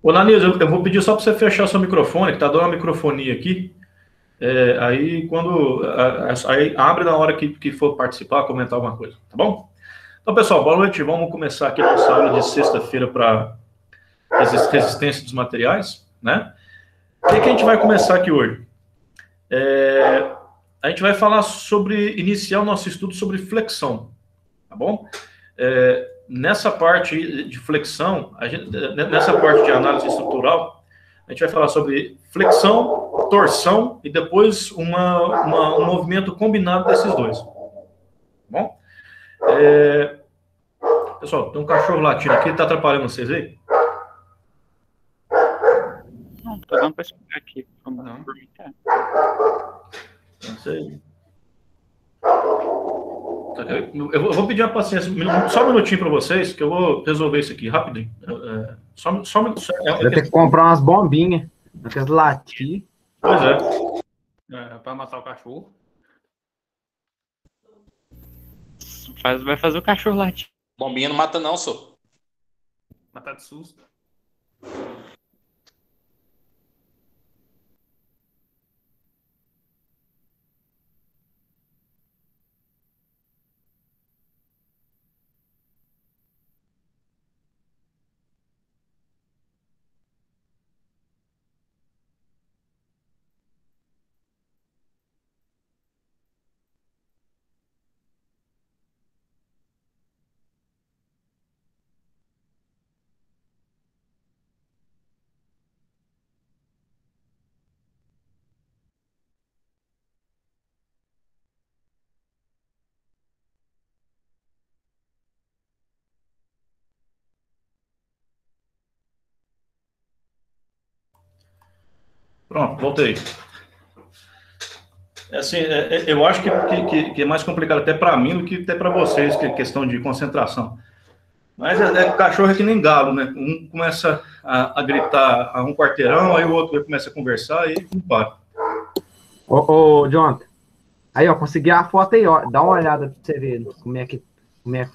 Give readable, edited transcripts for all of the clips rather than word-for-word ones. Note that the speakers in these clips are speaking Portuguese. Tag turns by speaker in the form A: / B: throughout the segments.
A: Ô, Nanise, eu vou pedir só para você fechar seu microfone, que tá dando uma microfonia aqui. Aí, aí abre na hora que for participar, comentar alguma coisa, tá bom? Então, pessoal, boa noite. Vamos começar aqui a nossa aula de sexta-feira para resistência dos materiais, né? O que a gente vai começar aqui hoje? A gente vai falar iniciar o nosso estudo sobre flexão, tá bom? Nessa parte de flexão, nessa parte de análise estrutural, a gente vai falar sobre flexão, torção e depois um movimento combinado desses dois. Tá bom? Pessoal, tem um cachorro latindo aqui, tá atrapalhando vocês aí?
B: Não, tô dando para explicar aqui. Não.
A: Não sei. Eu vou pedir uma paciência, só um minutinho para vocês, que eu vou resolver isso aqui rapidinho. Só um minuto.
C: Vai ter que comprar umas bombinhas, aquelas latir.
A: Pois
B: para matar o cachorro. Vai fazer o cachorro latir.
D: Bombinha não mata não, só.
B: Matar de susto.
A: Pronto, voltei. Assim, eu acho que é mais complicado até para mim do que até para vocês, que é questão de concentração. Mas cachorro é que nem galo, né? Um começa a gritar a um quarteirão, aí o outro começa a conversar e não para.
C: Ô, Jonathan, aí, ó, consegui a foto aí, ó. Dá uma olhada pra você ver como é que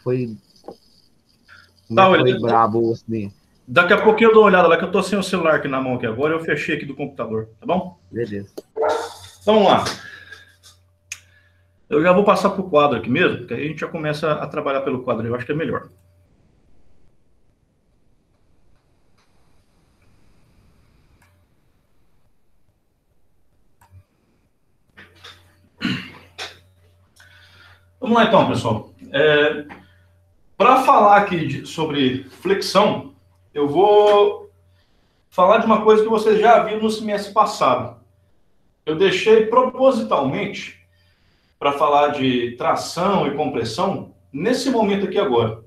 C: foi. Foi brabo o acidente.
A: Daqui a pouquinho eu dou uma olhada lá, que eu tô sem o celular aqui na mão aqui agora, eu fechei aqui do computador, tá bom?
C: Beleza.
A: Então, vamos lá. Eu já vou passar pro quadro aqui mesmo, porque aí a gente já começa a trabalhar pelo quadro, eu acho que é melhor. Vamos lá então, pessoal. Para falar aqui sobre flexão, eu vou falar de uma coisa que vocês já viram no semestre passado. Eu deixei propositalmente para falar de tração e compressão nesse momento aqui agora.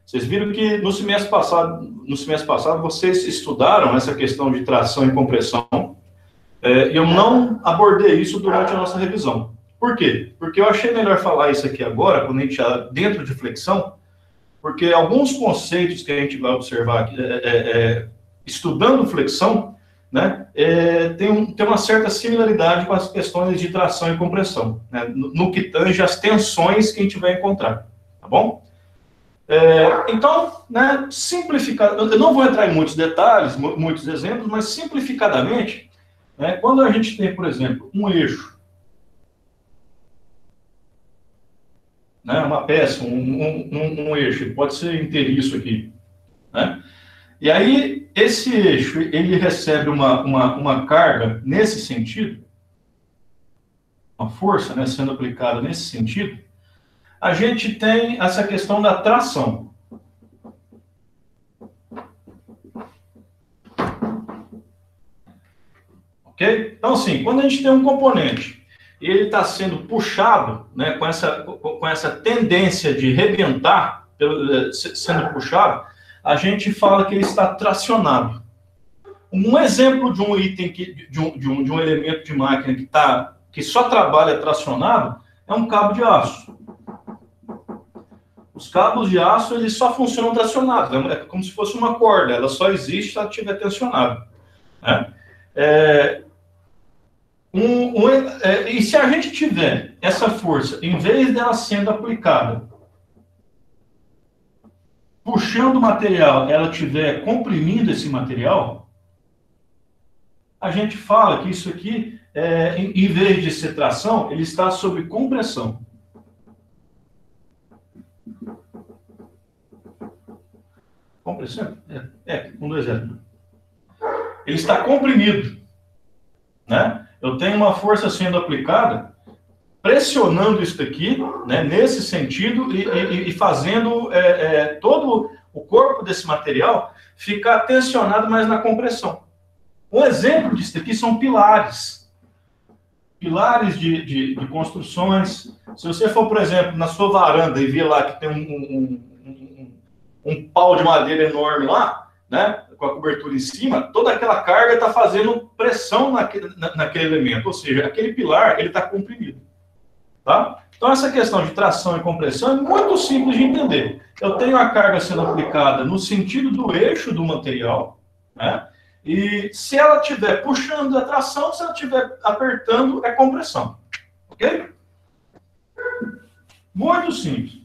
A: Vocês viram que no semestre passado vocês estudaram essa questão de tração e compressão. Eu não abordei isso durante a nossa revisão. Por quê? Porque eu achei melhor falar isso aqui agora, quando a gente está dentro de flexão, porque alguns conceitos que a gente vai observar aqui, estudando flexão, né, tem uma certa similaridade com as questões de tração e compressão, né, no que tange as tensões que a gente vai encontrar, tá bom? Então, né, simplificado, eu não vou entrar em muitos detalhes, muitos exemplos, mas simplificadamente, né, quando a gente tem, por exemplo, um eixo, né, uma peça, um eixo, pode ser inteiriço aqui, né? E aí, esse eixo, ele recebe uma carga nesse sentido, uma força, né, sendo aplicada nesse sentido, a gente tem essa questão da tração. Ok? Então, assim, quando a gente tem um componente e ele está sendo puxado, né, com essa tendência de rebentar, sendo puxado, a gente fala que ele está tracionado. Um exemplo de um item, de um elemento de máquina que só trabalha tracionado é um cabo de aço. Os cabos de aço, eles só funcionam tracionados. É como se fosse uma corda, ela só existe se ela estiver tensionada. Né? E se a gente tiver essa força, em vez dela sendo aplicada puxando o material, ela estiver comprimindo esse material, a gente fala que isso aqui, em vez de ser tração, ele está sob compressão. Compressão? Com 2 S. Ele está comprimido, né? Eu tenho uma força sendo aplicada, pressionando isso daqui, né, nesse sentido, e fazendo todo o corpo desse material ficar tensionado mais na compressão. Um exemplo disso daqui são pilares. Pilares de construções. Se você for, por exemplo, na sua varanda e ver lá que tem um pau de madeira enorme lá, né, com a cobertura em cima, toda aquela carga está fazendo pressão naquele elemento. Ou seja, aquele pilar ele está comprimido. Tá? Então, essa questão de tração e compressão é muito simples de entender. Eu tenho a carga sendo aplicada no sentido do eixo do material, né? E se ela estiver puxando, é tração, se ela estiver apertando, é compressão. Ok? Muito simples.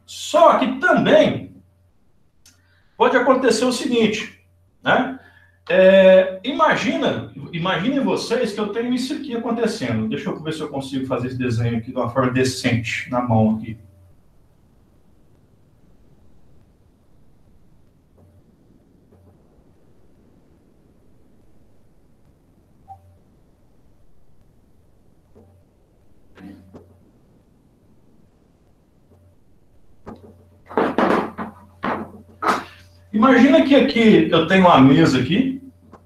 A: Só que também pode acontecer o seguinte, né? Imaginem vocês que eu tenho isso aqui acontecendo. Deixa eu ver se eu consigo fazer esse desenho aqui de uma forma decente, na mão aqui. Imagina que aqui eu tenho uma mesa aqui,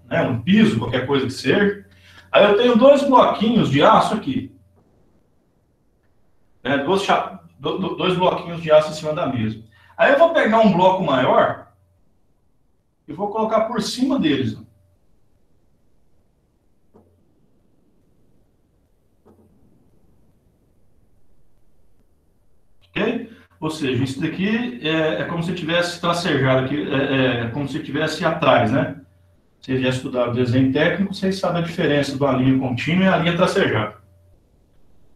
A: né, um piso, qualquer coisa que seja. Aí eu tenho 2 bloquinhos de aço aqui. Né, dois bloquinhos de aço em cima da mesa. Aí eu vou pegar um bloco maior e vou colocar por cima deles. Ok? Ou seja, isso daqui é como se tivesse tracejado aqui, como se tivesse atrás, né? Vocês já estudaram desenho técnico, vocês sabem a diferença de uma linha contínua e a linha tracejada.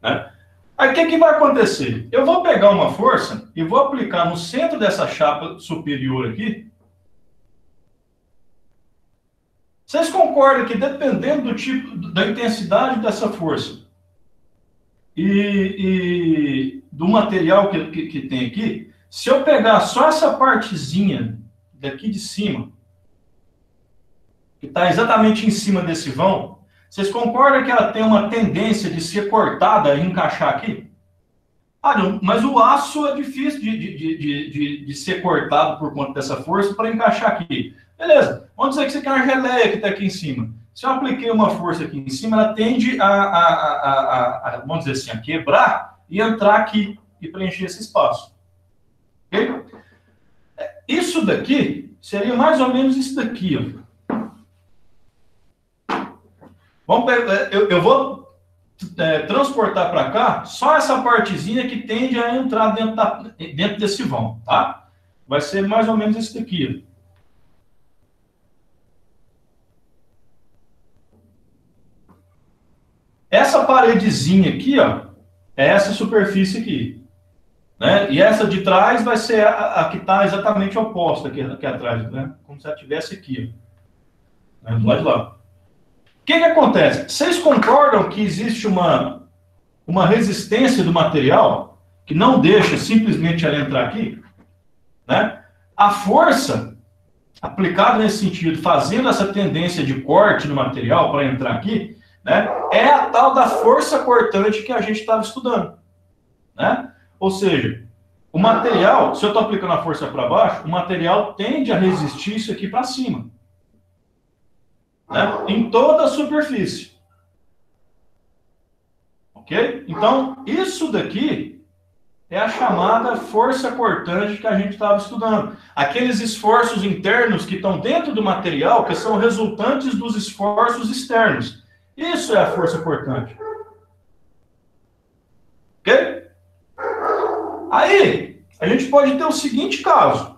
A: Né? Aí o que vai acontecer? Eu vou pegar uma força e vou aplicar no centro dessa chapa superior aqui. Vocês concordam que dependendo do tipo, da intensidade dessa força e do material que tem aqui, se eu pegar só essa partezinha daqui de cima, que está exatamente em cima desse vão, vocês concordam que ela tem uma tendência de ser cortada e encaixar aqui? Ah, não, mas o aço é difícil de ser cortado por conta dessa força para encaixar aqui. Beleza, vamos dizer que você quer uma geleia que está aqui em cima. Se eu apliquei uma força aqui em cima, ela tende vamos dizer assim, a quebrar e entrar aqui e preencher esse espaço. Ok? Isso daqui seria mais ou menos isso daqui. Ó. Eu vou transportar para cá só essa partezinha que tende a entrar dentro desse vão, tá? Vai ser mais ou menos isso daqui. Ó. Essa paredezinha aqui, ó, é essa superfície aqui. Né? E essa de trás vai ser a que está exatamente oposta aqui atrás, né? Como se ela estivesse aqui. Ó, né? Do lado de lá. O que acontece? Vocês concordam que existe uma resistência do material que não deixa simplesmente ela entrar aqui? Né? A força aplicada nesse sentido, fazendo essa tendência de corte no material para entrar aqui, né, é a tal da força cortante que a gente estava estudando. Né? Ou seja, o material, se eu estou aplicando a força para baixo, o material tende a resistir isso aqui para cima. Né? Em toda a superfície. Ok? Então, isso daqui é a chamada força cortante que a gente estava estudando. Aqueles esforços internos que estão dentro do material, que são resultantes dos esforços externos. Isso é a força cortante. Ok? Aí, a gente pode ter o seguinte caso.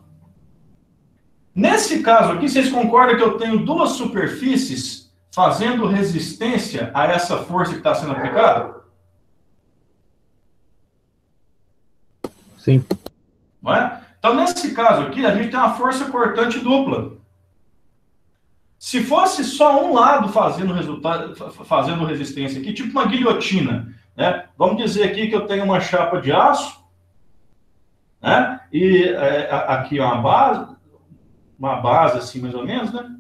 A: Nesse caso aqui, vocês concordam que eu tenho 2 superfícies fazendo resistência a essa força que está sendo aplicada?
C: Sim.
A: Não é? Então, nesse caso aqui, a gente tem uma força cortante dupla. Se fosse só um lado fazendo resultado, fazendo resistência aqui, tipo uma guilhotina, né? Vamos dizer aqui que eu tenho uma chapa de aço, né? E aqui uma base assim mais ou menos, né?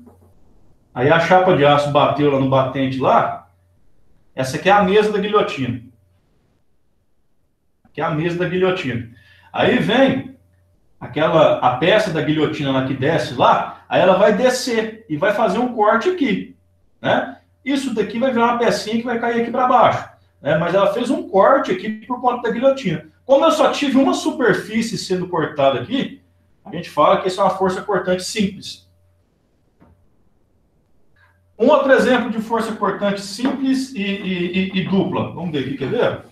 A: Aí a chapa de aço bateu lá no batente lá. Essa aqui é a mesa da guilhotina. Aqui é a mesa da guilhotina. Aí vem a peça da guilhotina lá que desce lá, aí ela vai descer e vai fazer um corte aqui, né? Isso daqui vai virar uma pecinha que vai cair aqui para baixo, né? Mas ela fez um corte aqui por conta da guilhotina. Como eu só tive uma superfície sendo cortada aqui, a gente fala que isso é uma força cortante simples. Um outro exemplo de força cortante simples e dupla. Vamos ver aqui, quer ver?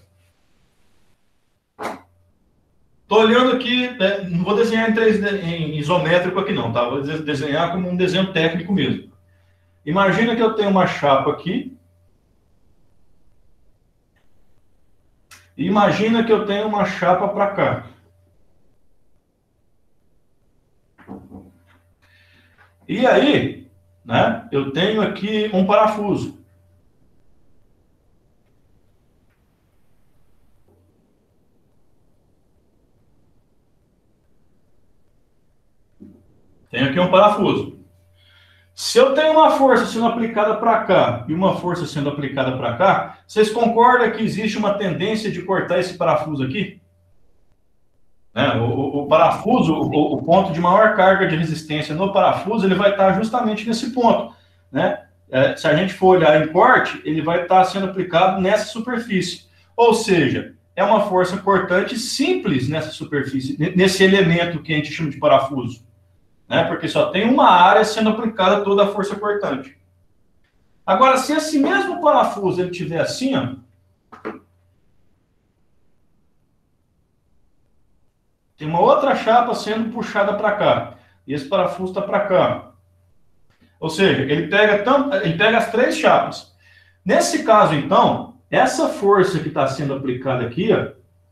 A: Estou olhando aqui, não vou desenhar em isométrico aqui não, tá? Vou desenhar como um desenho técnico mesmo. Imagina que eu tenho uma chapa aqui. E imagina que eu tenho uma chapa para cá. E aí, né, eu tenho aqui um parafuso. Tenho aqui um parafuso. Se eu tenho uma força sendo aplicada para cá e uma força sendo aplicada para cá, vocês concordam que existe uma tendência de cortar esse parafuso aqui? Né? O parafuso, o ponto de maior carga de resistência no parafuso, ele vai estar justamente nesse ponto, né? Se a gente for olhar em corte, ele vai estar sendo aplicado nessa superfície. Ou seja, é uma força cortante simples nessa superfície, nesse elemento que a gente chama de parafuso, né? Porque só tem uma área sendo aplicada toda a força cortante. Agora, se esse mesmo parafuso ele tiver assim, ó, tem uma outra chapa sendo puxada para cá, e esse parafuso está para cá. Ou seja, ele pega as três chapas. Nesse caso, então, essa força que está sendo aplicada aqui,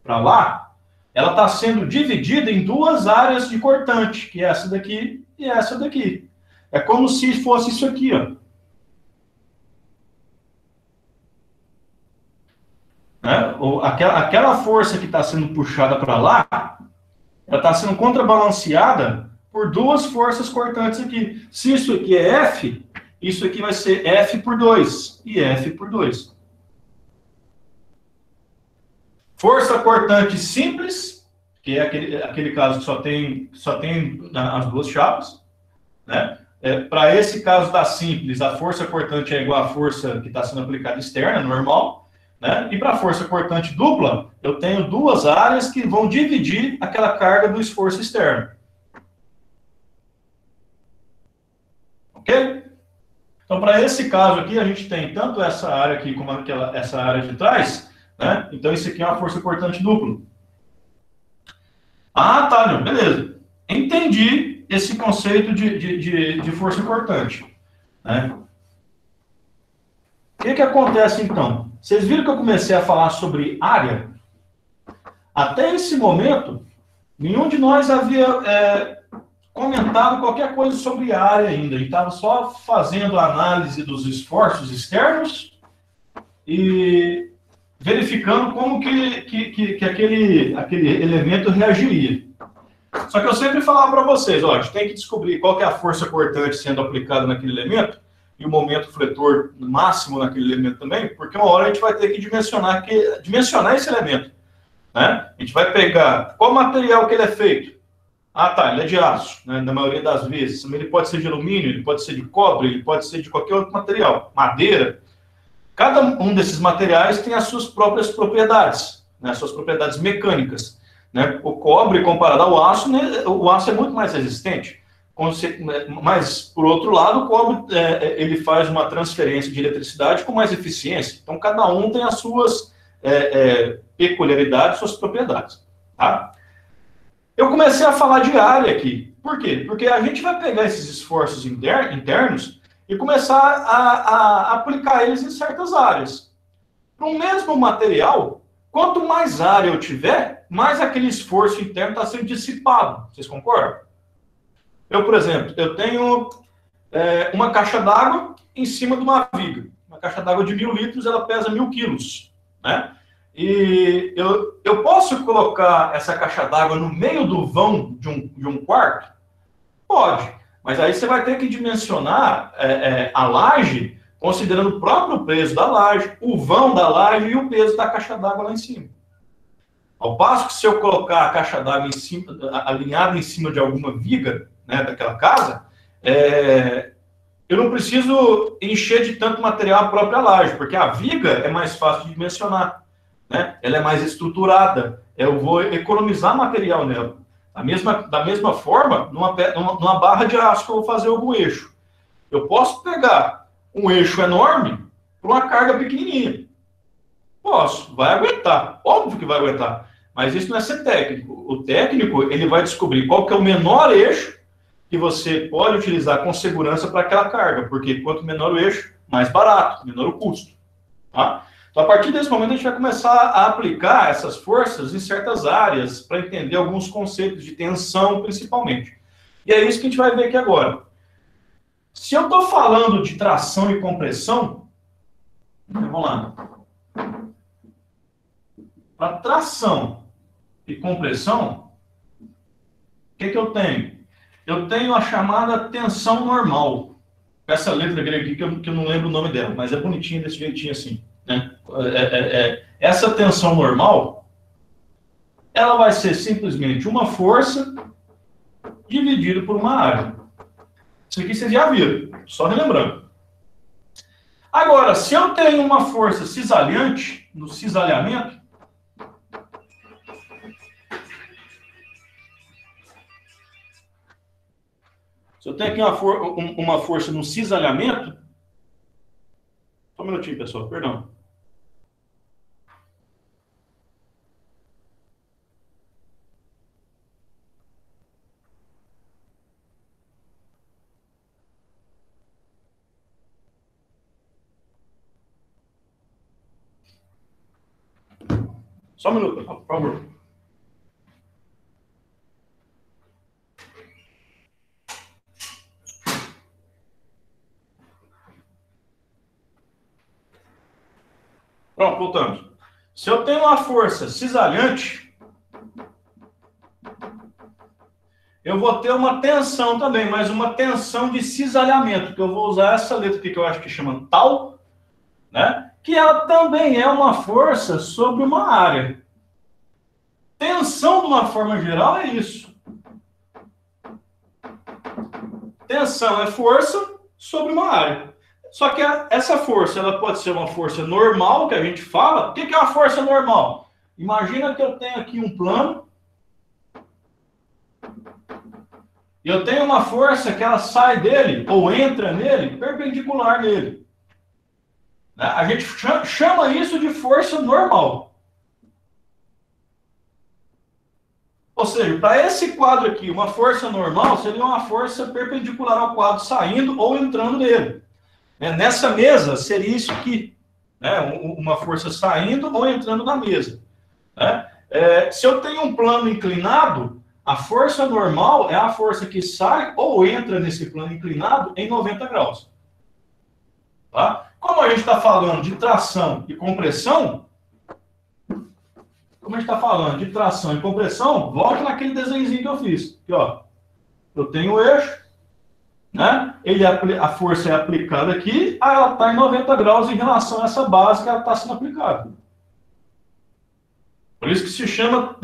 A: para lá, ela está sendo dividida em duas áreas de cortante, que é essa daqui e essa daqui. É como se fosse isso aqui, ó. Né? Aquela força que está sendo puxada para lá, ela está sendo contrabalanceada por duas forças cortantes aqui. Se isso aqui é F, isso aqui vai ser F por 2 e F por 2. Força cortante simples, que é aquele caso que só tem as duas chapas, né? Para esse caso da simples, a força cortante é igual à força que está sendo aplicada externa, normal, né? E para a força cortante dupla, eu tenho duas áreas que vão dividir aquela carga do esforço externo. Ok? Então, para esse caso aqui, a gente tem tanto essa área aqui como essa área de trás, né? Então, isso aqui é uma força cortante dupla. Ah, tá, Leon, beleza. Entendi esse conceito de força cortante, né? O que acontece, então? Vocês viram que eu comecei a falar sobre área? Até esse momento, nenhum de nós havia comentado qualquer coisa sobre área ainda. A gente estava só fazendo a análise dos esforços externos e verificando como que aquele elemento reagiria. Só que eu sempre falava para vocês, ó, a gente tem que descobrir qual que é a força cortante sendo aplicada naquele elemento e o momento fletor máximo naquele elemento também, porque uma hora a gente vai ter que dimensionar esse elemento, né? A gente vai pegar qual material que ele é feito. Ah, tá, ele é de aço, né, na maioria das vezes. Ele pode ser de alumínio, ele pode ser de cobre, ele pode ser de qualquer outro material, madeira. Cada um desses materiais tem as suas próprias propriedades, né, as suas propriedades mecânicas, né? O cobre, comparado ao aço, né, o aço é muito mais resistente. Mas, por outro lado, o cobre ele faz uma transferência de eletricidade com mais eficiência. Então, cada um tem as suas peculiaridades, suas propriedades. Tá? Eu comecei a falar de área aqui. Por quê? Porque a gente vai pegar esses esforços internos e começar a aplicar eles em certas áreas. Para o mesmo material, Quanto mais área eu tiver, mais aquele esforço interno está sendo dissipado. Vocês concordam? Eu, por exemplo, eu tenho uma caixa d'água em cima de uma viga. Uma caixa d'água de 1.000 litros, ela pesa 1.000 quilos, né? E eu posso colocar essa caixa d'água no meio do vão de um quarto? Pode, mas aí você vai ter que dimensionar a laje, considerando o próprio peso da laje, o vão da laje e o peso da caixa d'água lá em cima. Ao passo que se eu colocar a caixa d'água alinhada em cima de alguma viga, né, daquela casa, eu não preciso encher de tanto material a própria laje, porque a viga é mais fácil de dimensionar, né? Ela é mais estruturada, eu vou economizar material nela. Da mesma forma, numa barra de aço que eu vou fazer algum eixo. Eu posso pegar um eixo enorme para uma carga pequenininha. Posso, vai aguentar, óbvio que vai aguentar, mas isso não é ser técnico. O técnico, ele vai descobrir qual que é o menor eixo que você pode utilizar com segurança para aquela carga, porque quanto menor o eixo, mais barato, menor o custo. Tá? Então, a partir desse momento, a gente vai começar a aplicar essas forças em certas áreas para entender alguns conceitos de tensão, principalmente. E é isso que a gente vai ver aqui agora. Se eu estou falando de tração e compressão, vamos lá. Para tração e compressão, o que eu tenho? Eu tenho a chamada tensão normal. Essa letra grega aqui, que eu não lembro o nome dela, mas é bonitinha desse jeitinho assim, né? Essa tensão normal, ela vai ser simplesmente uma força dividida por uma área. Isso aqui vocês já viram, só relembrando. Agora, se eu tenho uma força cisalhante, no cisalhamento, se eu tenho aqui uma força no cisalhamento, só um minutinho, pessoal, perdão. Só um minuto, por favor. Pronto, voltamos. Se eu tenho uma força cisalhante, eu vou ter uma tensão também, mas uma tensão de cisalhamento, que eu vou usar essa letra aqui que eu acho que chama tal, né? Que ela também é uma força sobre uma área. Tensão, de uma forma geral, é isso. Tensão é força sobre uma área. Só que essa força, ela pode ser uma força normal, que a gente fala. O que é uma força normal? Imagina que eu tenho aqui um plano. E eu tenho uma força que ela sai dele, ou entra nele, perpendicular nele. A gente chama isso de força normal. Ou seja, para esse quadro aqui, uma força normal seria uma força perpendicular ao quadro saindo ou entrando nele. Nessa mesa, seria isso aqui. Uma força saindo ou entrando na mesa. Se eu tenho um plano inclinado, a força normal é a força que sai ou entra nesse plano inclinado em 90 graus. Tá? Como a gente está falando de tração e compressão, volta naquele desenhozinho que eu fiz. Aqui, ó. Eu tenho o eixo, né? A força é aplicada aqui, aí ela está em 90 graus em relação a essa base que ela está sendo aplicada. Por isso que se chama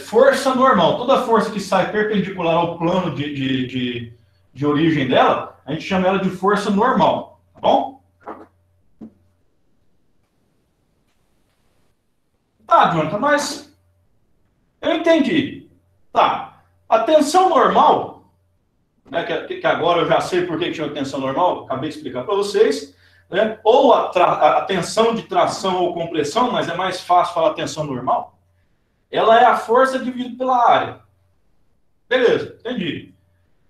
A: força normal. Toda força que sai perpendicular ao plano de origem dela, a gente chama ela de força normal. Tá bom? Tá, Jonathan, mas eu entendi. Tá. A tensão normal, né, que agora eu já sei por que chama tensão normal, acabei de explicar para vocês, né, ou a tensão de tração ou compressão, mas é mais fácil falar tensão normal, ela é a força dividida pela área. Beleza, entendi.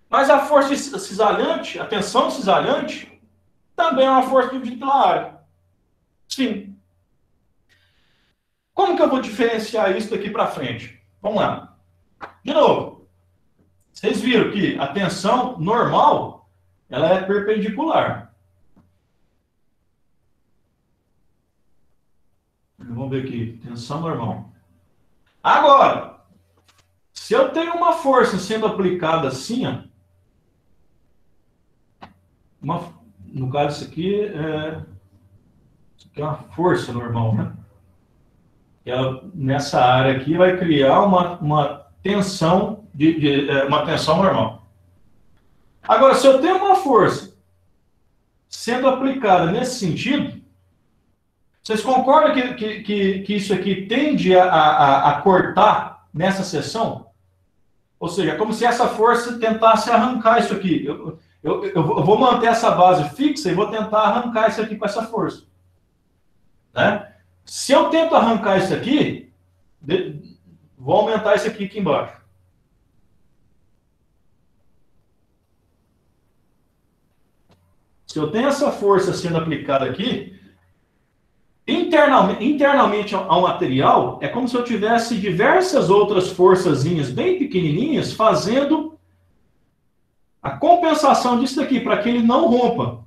A: Mas a força cisalhante, a tensão cisalhante, também é uma força dividida pela área. Sim. Como que eu vou diferenciar isso daqui para frente? Vamos lá. De novo, vocês viram que a tensão normal, ela é perpendicular. Vamos ver aqui, tensão normal. Agora, se eu tenho uma força sendo aplicada assim, ó, no caso isso aqui é uma força normal, né? Ela, nessa área aqui, vai criar uma tensão, uma tensão normal. Agora, se eu tenho uma força sendo aplicada nesse sentido, vocês concordam que isso aqui tende a cortar nessa seção? Ou seja, é como se essa força tentasse arrancar isso aqui. Eu vou manter essa base fixa e vou tentar arrancar isso aqui com essa força. Né? Se eu tento arrancar isso aqui, vou aumentar isso aqui embaixo. Se eu tenho essa força sendo aplicada aqui, internamente ao material, é como se eu tivesse diversas outras forçazinhas bem pequenininhas fazendo a compensação disso daqui, para que ele não rompa.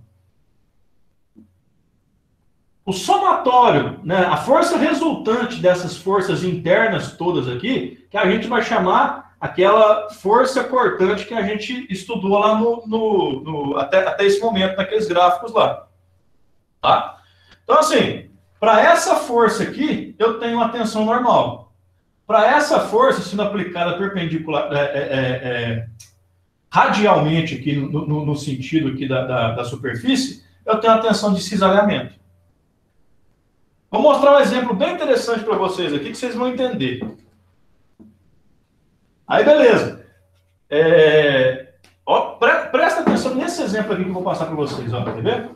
A: O somatório, né, a força resultante dessas forças internas todas aqui, que a gente vai chamar aquela força cortante que a gente estudou lá até esse momento, naqueles gráficos lá. Tá? Então, assim, para essa força aqui, eu tenho uma tensão normal. Para essa força, sendo aplicada perpendicular, radialmente aqui, no sentido aqui da superfície, eu tenho a tensão de cisalhamento. Vou mostrar um exemplo bem interessante para vocês aqui, que vocês vão entender. Aí, beleza. Presta atenção nesse exemplo aqui que eu vou passar para vocês. Ó, quer ver?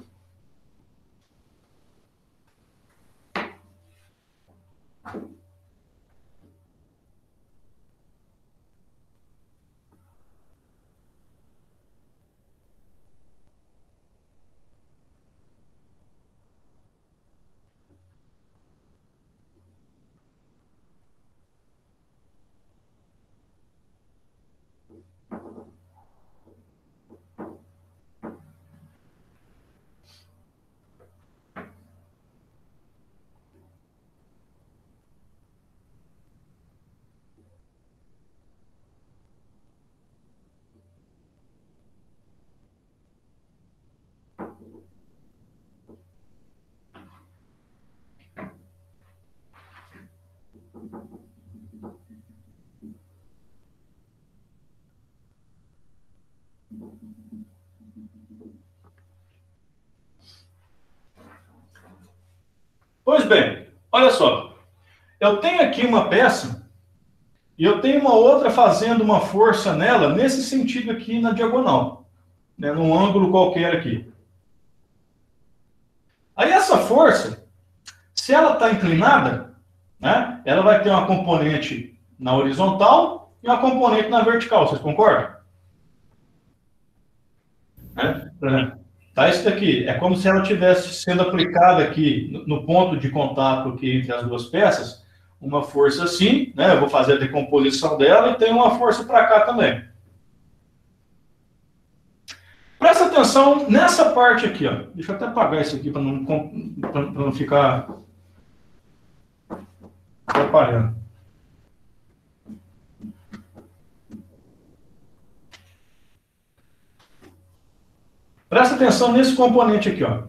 A: Pois bem, olha só. Eu tenho aqui uma peça e eu tenho uma outra fazendo uma força nela nesse sentido aqui na diagonal, né, num ângulo qualquer aqui. Aí essa força, se ela está inclinada, né, ela vai ter uma componente na horizontal e uma componente na vertical, vocês concordam? Né? Por exemplo, tá, isso daqui é como se ela estivesse sendo aplicada aqui no ponto de contato aqui entre as duas peças, uma força assim, né? Eu vou fazer a decomposição dela e tem uma força para cá também. Presta atenção nessa parte aqui, ó. Deixa eu até apagar isso aqui para não ficar atrapalhando. Presta atenção nesse componente aqui, ó.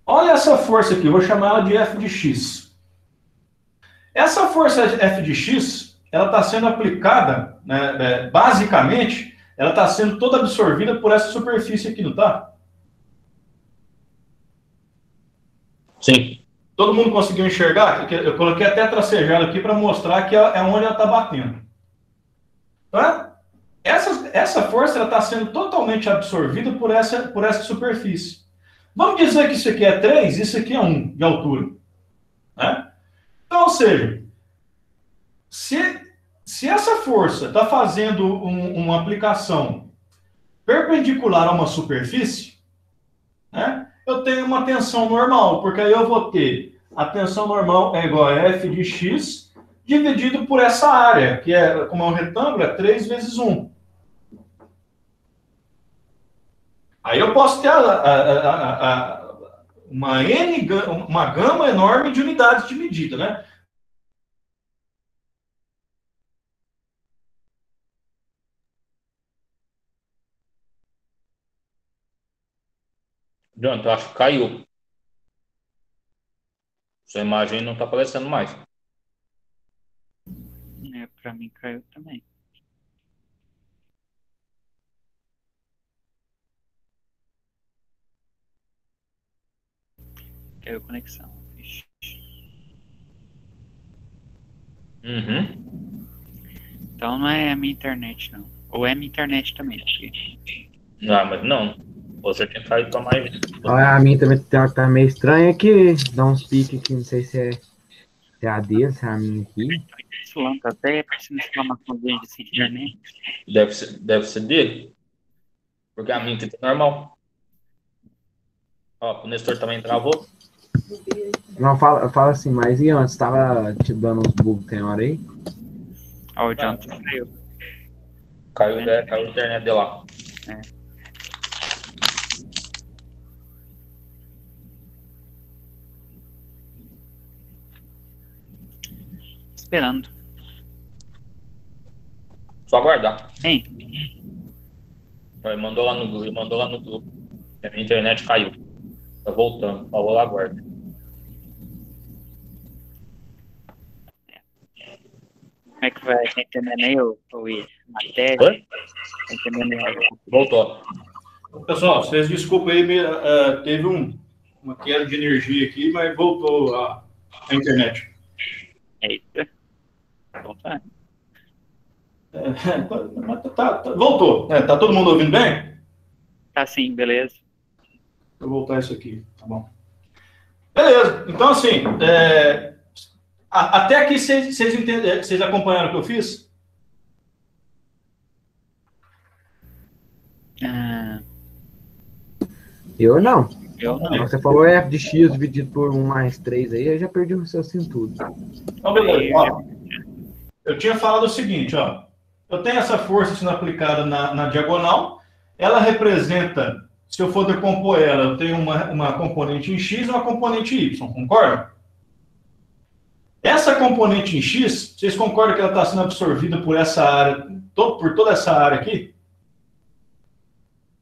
A: Olha essa força aqui, eu vou chamar ela de F de X. Essa força F de X, ela está sendo aplicada, né, basicamente, ela está sendo toda absorvida por essa superfície aqui, não tá?
D: Sim.
A: Todo mundo conseguiu enxergar? Eu coloquei até tracejado aqui para mostrar que é onde ela está batendo. Tá? Essa força está sendo totalmente absorvida por essa superfície. Vamos dizer que isso aqui é 3, isso aqui é 1 de altura. Né? Então, ou seja, se essa força está fazendo uma aplicação perpendicular a uma superfície, né, eu tenho uma tensão normal, porque aí eu vou ter a tensão normal é igual a F de X dividido por essa área, que é, como é um retângulo, é 3 vezes 1. Aí eu posso ter uma gama enorme de unidades de medida, né?
D: Jonathan, eu acho que caiu. Sua imagem não está aparecendo mais.
B: Pra mim caiu também. Caiu a conexão. Ixi.
D: Uhum.
B: Então não é a minha internet, não. Ou é a minha internet também.
D: Não, mas não. Você tem caído para mais.
C: A minha também tem uma que tá meio estranha que dá uns piques aqui, não sei se é a dele, se é a minha aqui.
B: Isso tá até parecendo exclamação de sem internet.
D: Deve ser dele. Porque a minha aqui tá normal. Ó, o Nestor também travou.
C: Não, fala assim, mas e antes? Tava te dando uns bugs, tem hora aí?
B: Ó, o Jonathan caiu.
D: Caiu a internet dele lá.
B: Esperando.
D: Só aguardar.
B: Hein?
D: Ele mandou lá no grupo. A minha internet caiu. Tá voltando. Falou lá, aguarda.
B: Como é que vai? Tá entendendo aí, Will? Matéria?
D: Oi?
B: Tá entendendo aí?
D: Voltou.
A: Pessoal, vocês desculpem aí, teve uma queda de energia aqui, mas voltou a internet.
B: Eita. Voltar.
A: Voltou. Tá todo mundo ouvindo bem?
B: Tá sim, beleza.
A: Vou voltar isso aqui, tá bom. Beleza. Então, assim, até aqui vocês acompanharam o que eu fiz?
C: Eu não.
B: Eu não.
C: Você falou F de X dividido por 1 mais 3 aí, eu já perdi o seu tudo.
A: Então, beleza. Ó, eu tinha falado o seguinte, ó. Eu tenho essa força sendo aplicada na diagonal. Ela representa, se eu for decompor ela, eu tenho uma componente em X e uma componente em Y, concorda? Essa componente em X, vocês concordam que ela está sendo absorvida por essa área, por toda essa área aqui?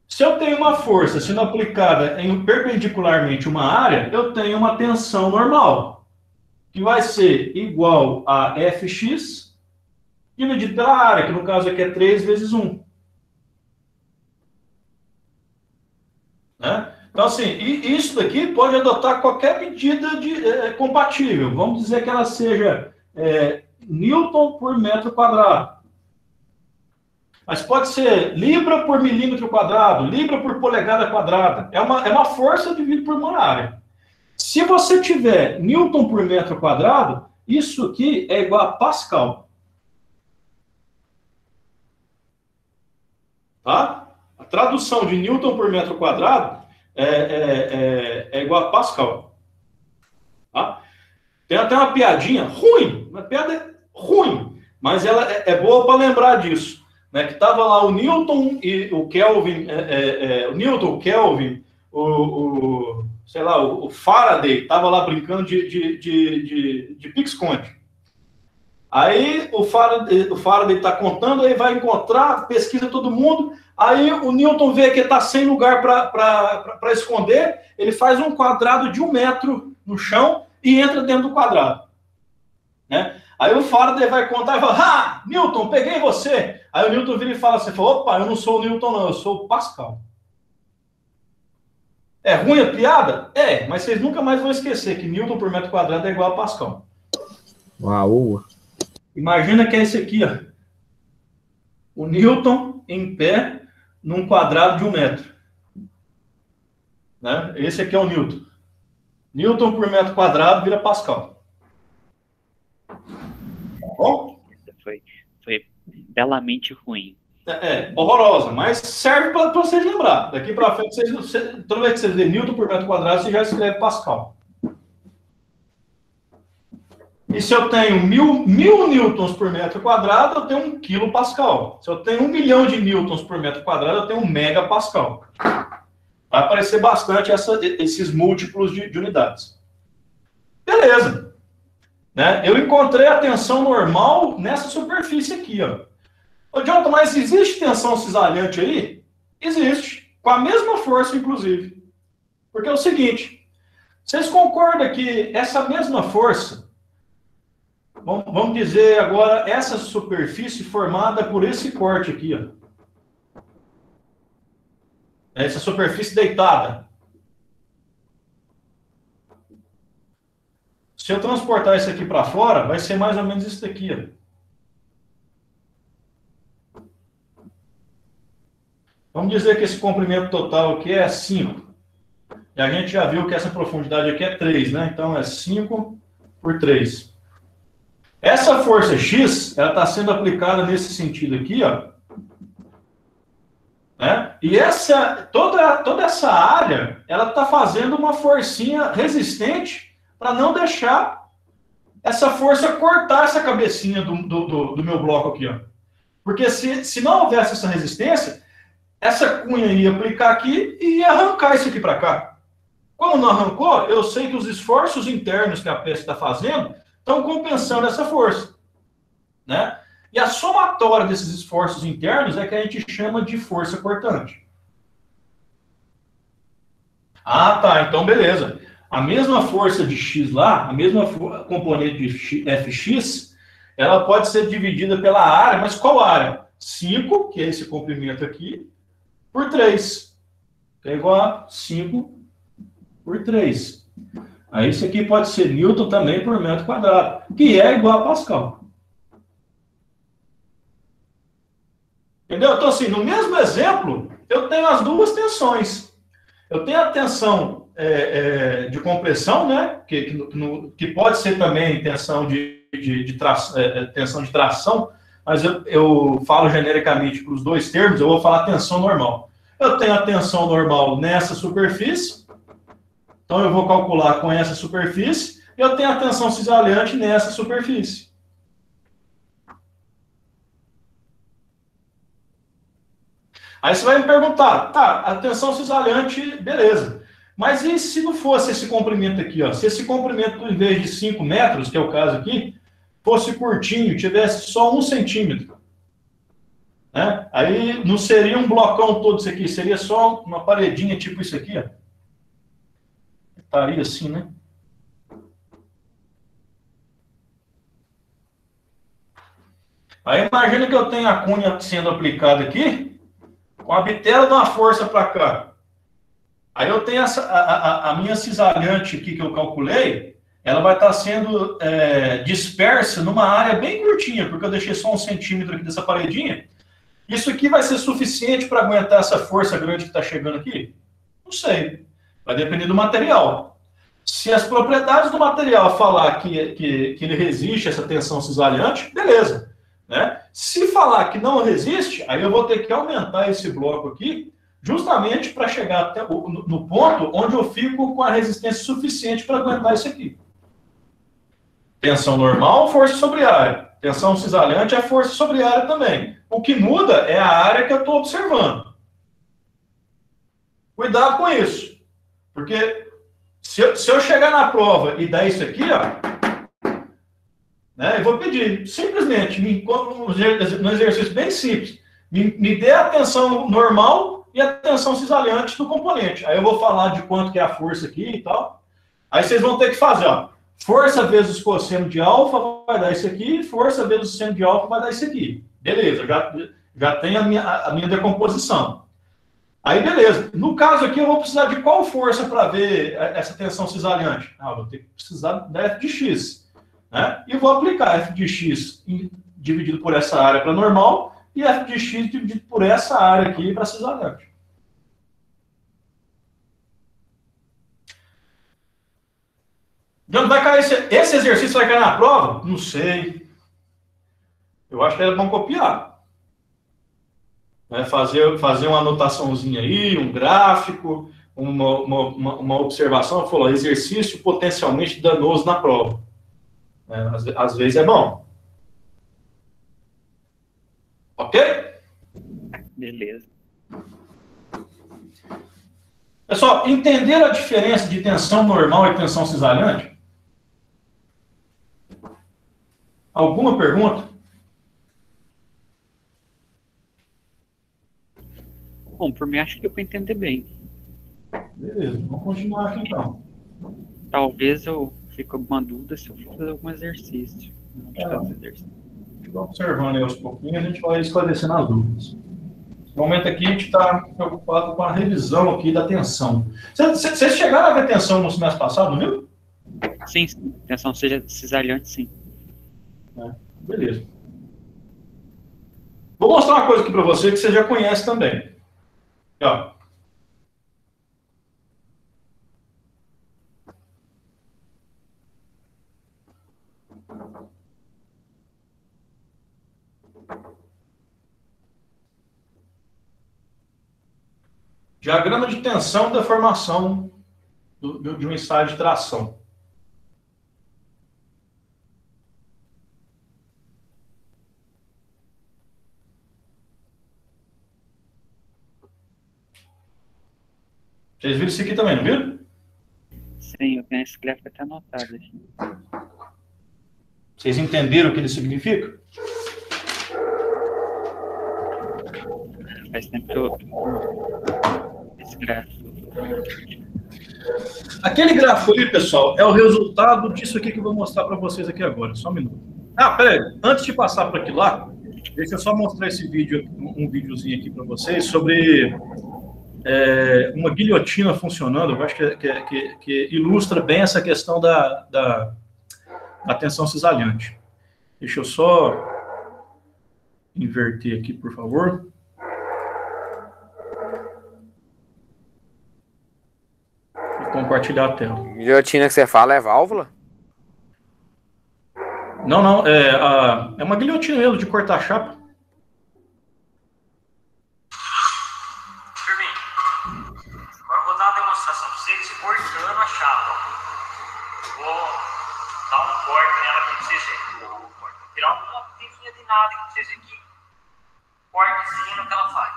A: Se eu tenho uma força sendo aplicada perpendicularmente uma área, eu tenho uma tensão normal, que vai ser igual a Fx dividido pela área, que no caso aqui é 3 vezes 1. Né? Então, assim, isso daqui pode adotar qualquer medida compatível. Vamos dizer que ela seja Newton por metro quadrado. Mas pode ser libra por milímetro quadrado, libra por polegada quadrada. É uma força dividida por uma área. Se você tiver Newton por metro quadrado, isso aqui é igual a Pascal. Tá? A tradução de Newton por metro quadrado é igual a Pascal. Tá? Tem até uma piadinha ruim, uma piada ruim, mas ela é boa para lembrar disso. Né, que estava lá o Newton e o Kelvin, o Newton, o Kelvin, sei lá, o Faraday, estava lá brincando de pique-esconde. Aí o Faraday está contando, aí vai encontrar, pesquisa todo mundo, aí o Newton vê que está sem lugar para esconder, ele faz um quadrado de 1 metro no chão e entra dentro do quadrado. Né? Aí o Faraday vai contar e fala, Newton, peguei você. Aí o Newton vira e fala assim, opa, eu não sou o Newton não, eu sou o Pascal. É ruim a piada? É, mas vocês nunca mais vão esquecer que Newton por metro quadrado é igual a Pascal.
C: Uau!
A: Imagina que é esse aqui, ó. O Newton em pé num quadrado de 1 metro. Né? Esse aqui é o Newton. Newton por metro quadrado vira Pascal. Bom?
B: Foi belamente ruim.
A: Horrorosa, mas serve para vocês lembrar. Daqui para frente, toda vez que vocês vê Newton por metro quadrado, você já escreve Pascal. E se eu tenho mil newtons por metro quadrado, eu tenho 1 quilopascal. Se eu tenho 1 milhão de newtons por metro quadrado, eu tenho 1 megapascal. Vai aparecer bastante esses múltiplos de unidades. Beleza. Né? Eu encontrei a tensão normal nessa superfície aqui. Ó. Ô, Jonathan, mas existe tensão cisalhante aí? Existe. Com a mesma força, inclusive. Porque é o seguinte, vocês concordam que essa mesma força, vamos dizer agora, essa superfície formada por esse corte aqui, ó. Essa superfície deitada. Se eu transportar isso aqui para fora, vai ser mais ou menos isso daqui, ó. Vamos dizer que esse comprimento total aqui é 5. E a gente já viu que essa profundidade aqui é 3, né? Então é 5 por 3. Essa força X, ela está sendo aplicada nesse sentido aqui, ó. Né? E toda essa área, ela está fazendo uma forcinha resistente para não deixar essa força cortar essa cabecinha do meu bloco aqui, ó. Porque se não houvesse essa resistência, essa cunha ia aplicar aqui e ia arrancar isso aqui para cá. Como não arrancou, eu sei que os esforços internos que a peça está fazendo estão compensando essa força. Né? E a somatória desses esforços internos é que a gente chama de força cortante. Ah, tá, então beleza. A mesma força de X lá, a mesma componente de Fx, ela pode ser dividida pela área, mas qual área? 5, que é esse comprimento aqui, por 3. Que é igual a 5 por 3. Aí isso aqui pode ser Newton também por metro quadrado, que é igual a Pascal. Entendeu? Então, assim, no mesmo exemplo, eu tenho as duas tensões. Eu tenho a tensão de compressão, né? Que pode ser também tensão tensão de tração, mas eu falo genericamente para os dois termos, eu vou falar tensão normal. Eu tenho a tensão normal nessa superfície, então eu vou calcular com essa superfície, e eu tenho a tensão cisalhante nessa superfície. Aí você vai me perguntar, tá, a tensão cisalhante, beleza. Mas e se não fosse esse comprimento aqui, ó? Se esse comprimento, em vez de 5 metros, que é o caso aqui, fosse curtinho, tivesse só 1 centímetro. Né? Aí não seria um blocão todo isso aqui, seria só uma paredinha tipo isso aqui, ó. Estaria assim, né? Aí imagina que eu tenho a cunha sendo aplicada aqui, com a bitela de uma força para cá. Aí eu tenho a minha cisalhante aqui que eu calculei, ela vai estar sendo dispersa numa área bem curtinha, porque eu deixei só 1 centímetro aqui dessa paredinha. Isso aqui vai ser suficiente para aguentar essa força grande que está chegando aqui? Não sei. Vai depender do material. Se as propriedades do material falar que ele resiste a essa tensão cisalhante, beleza. Né? Se falar que não resiste, aí eu vou ter que aumentar esse bloco aqui, justamente para chegar até no ponto onde eu fico com a resistência suficiente para aguentar isso aqui. Tensão normal, força sobre área. Tensão cisalhante é força sobre área também. O que muda é a área que eu estou observando. Cuidado com isso. Porque se eu chegar na prova e dar isso aqui, ó, né, eu vou pedir, simplesmente, no exercício bem simples, me dê a tensão normal e a tensão cisalhante do componente. Aí eu vou falar de quanto que é a força aqui e tal. Aí vocês vão ter que fazer, ó, força vezes cosseno de alfa vai dar isso aqui, força vezes seno de alfa vai dar isso aqui. Beleza, já tem a minha decomposição. Aí, beleza. No caso aqui, eu vou precisar de qual força para ver essa tensão cisalhante? Ah, vou ter que precisar da F de X. Né? E vou aplicar F de X dividido por essa área para normal e F de X dividido por essa área aqui para cisalhante. De onde vai cair esse exercício? Vai cair na prova? Não sei. Eu acho que é bom copiar. Né? Fazer uma anotaçãozinha aí, um gráfico, uma observação, falou, exercício potencialmente danoso na prova. Às vezes é bom. Ok?
B: Beleza.
A: Pessoal, entenderam a diferença de tensão normal e tensão cisalhante? Alguma pergunta?
B: Bom, por mim acho que deu para entender bem.
A: Beleza, vamos continuar aqui então.
B: Talvez eu fique com alguma dúvida se eu for fazer algum exercício. Não de fazer exercício.
A: Observando aí aos pouquinhos, a gente vai esclarecendo as dúvidas. No momento aqui, a gente está preocupado com a revisão aqui da tensão. Vocês chegaram a ver tensão no semestre passado, não viu?
B: Sim, tensão seja cisalhante, sim.
A: Beleza. Vou mostrar uma coisa aqui para você que você já conhece também. Aqui, ó. Diagrama de tensão da formação de um ensaio de tração. Vocês viram isso aqui também, não viram?
B: Sim, eu tenho esse gráfico até anotado aqui.
A: Vocês entenderam o que ele significa?
B: Faz tempo que eu esse gráfico.
A: Aquele gráfico ali, pessoal, é o resultado disso aqui que eu vou mostrar para vocês aqui agora. Só um minuto. Ah, peraí. Antes de passar para aquilo lá, deixa eu só mostrar esse vídeo, um videozinho aqui para vocês sobre uma guilhotina funcionando. Eu acho que ilustra bem essa questão da tensão cisalhante. Deixa eu só inverter aqui, por favor. E compartilhar a tela.
E: Guilhotina que você fala é válvula?
A: Não, é uma guilhotina mesmo, de cortar chapa.
F: Firmino, agora eu vou dar uma demonstração para vocês cortando a chapa. Vou dar um corte nela para vocês verem. Vou tirar uma pinguinha de nada que vocês aqui. Cortezinho no que ela faz.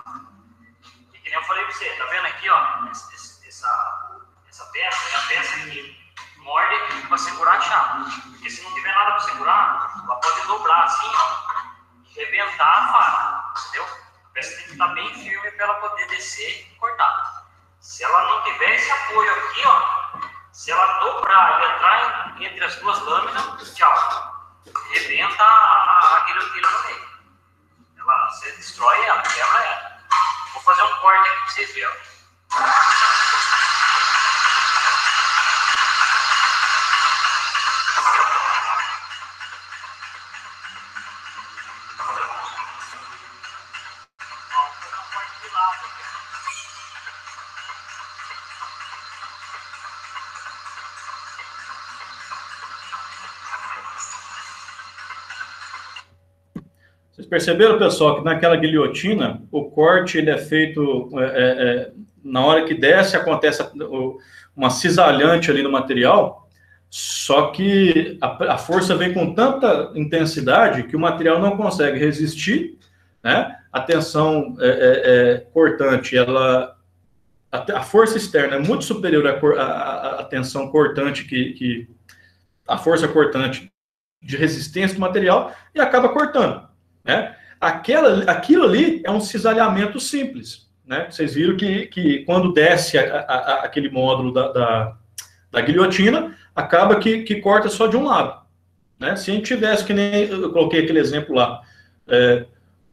F: E que nem eu falei para você, tá vendo aqui, ó? Essa peça é a peça que morde aqui para segurar a chapa. Porque se não tiver nada para segurar, ela pode dobrar assim, ó, e rebentar a faca, entendeu? A peça tem que estar bem firme para ela poder descer e cortar. Se ela não tiver esse apoio aqui, ó, se ela dobrar e entrar entre as duas lâminas, tchau. Rebenta a guilhotina no meio. Você destrói ela, quebra ela. Vou fazer um corte aqui para vocês verem.
A: Vocês perceberam, pessoal, que naquela guilhotina, o corte ele é feito na hora que desce, acontece uma cisalhante ali no material, só que a força vem com tanta intensidade que o material não consegue resistir, né? A tensão cortante, a força externa é muito superior à tensão cortante, a força cortante de resistência do material, e acaba cortando. Né? Aquilo ali é um cisalhamento simples. Né? Vocês viram que quando desce aquele módulo da guilhotina, acaba que corta só de um lado. Né? Se a gente tivesse, que nem eu coloquei aquele exemplo lá,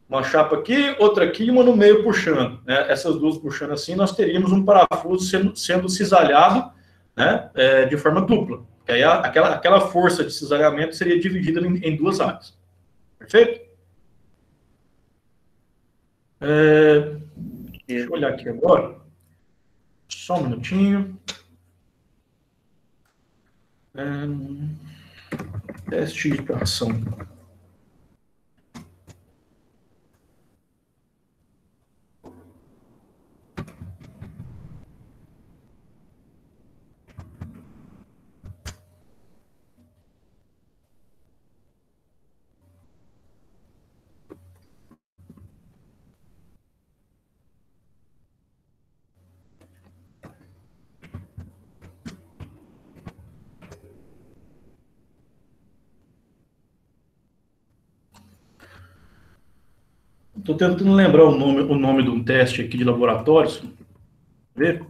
A: uma chapa aqui, outra aqui e uma no meio puxando. Né? Essas duas puxando assim, nós teríamos um parafuso sendo cisalhado, né? De forma dupla. Porque aí aquela força de cisalhamento seria dividida em duas áreas. Perfeito? Deixa eu olhar aqui agora. Só um minutinho. Teste de tração. Estou tentando lembrar o nome de um teste aqui de laboratórios. Ver.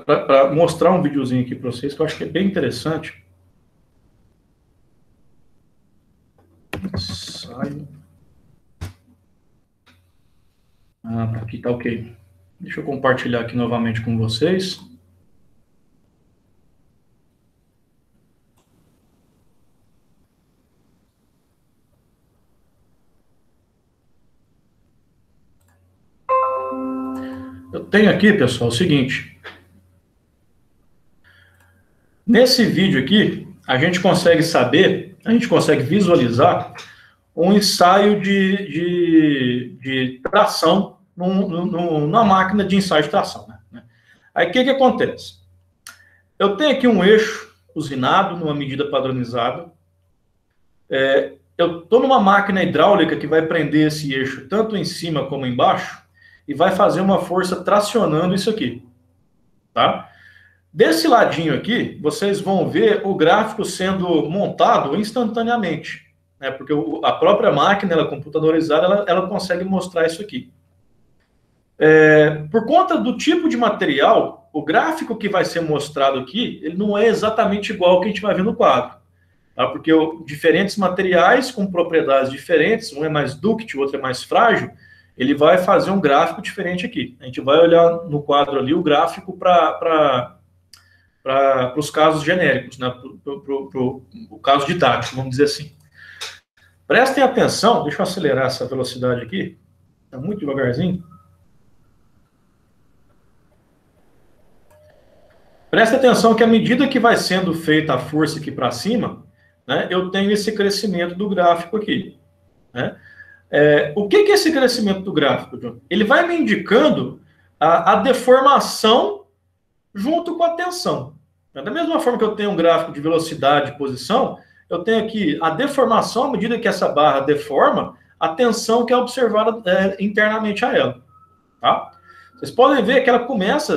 A: Para mostrar um videozinho aqui para vocês, que eu acho que é bem interessante. Ensaio. Aqui tá ok. Deixa eu compartilhar aqui novamente com vocês. Eu tenho aqui, pessoal, o seguinte. Nesse vídeo aqui, a gente consegue saber, a gente consegue visualizar um ensaio de tração numa máquina de ensaio de tração. Né? Aí, o que acontece? Eu tenho aqui um eixo usinado, numa medida padronizada. Eu estou numa máquina hidráulica que vai prender esse eixo tanto em cima como embaixo e vai fazer uma força tracionando isso aqui. Tá? Desse ladinho aqui, vocês vão ver o gráfico sendo montado instantaneamente. Né? Porque a própria máquina, ela computadorizada, ela consegue mostrar isso aqui. Por conta do tipo de material, o gráfico que vai ser mostrado aqui, ele não é exatamente igual ao que a gente vai ver no quadro. Tá? Porque diferentes materiais com propriedades diferentes, um é mais dúctil, o outro é mais frágil, ele vai fazer um gráfico diferente aqui. A gente vai olhar no quadro ali o gráfico para os casos genéricos, né? Para o caso didático, vamos dizer assim. Prestem atenção, deixa eu acelerar essa velocidade aqui, está muito devagarzinho. Preste atenção que à medida que vai sendo feita a força aqui para cima, né, eu tenho esse crescimento do gráfico aqui. Né? O que é esse crescimento do gráfico, John? Ele vai me indicando a deformação junto com a tensão. Da mesma forma que eu tenho um gráfico de velocidade e posição, eu tenho aqui a deformação, à medida que essa barra deforma, a tensão que é observada internamente a ela. Tá? Vocês podem ver que ela começa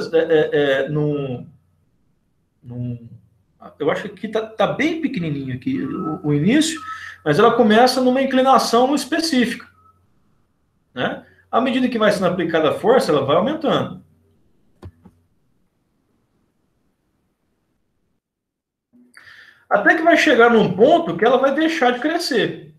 A: eu acho que tá bem pequenininho aqui o início, mas ela começa numa inclinação específica. Né? À medida que vai sendo aplicada a força, ela vai aumentando. Até que vai chegar num ponto que ela vai deixar de crescer.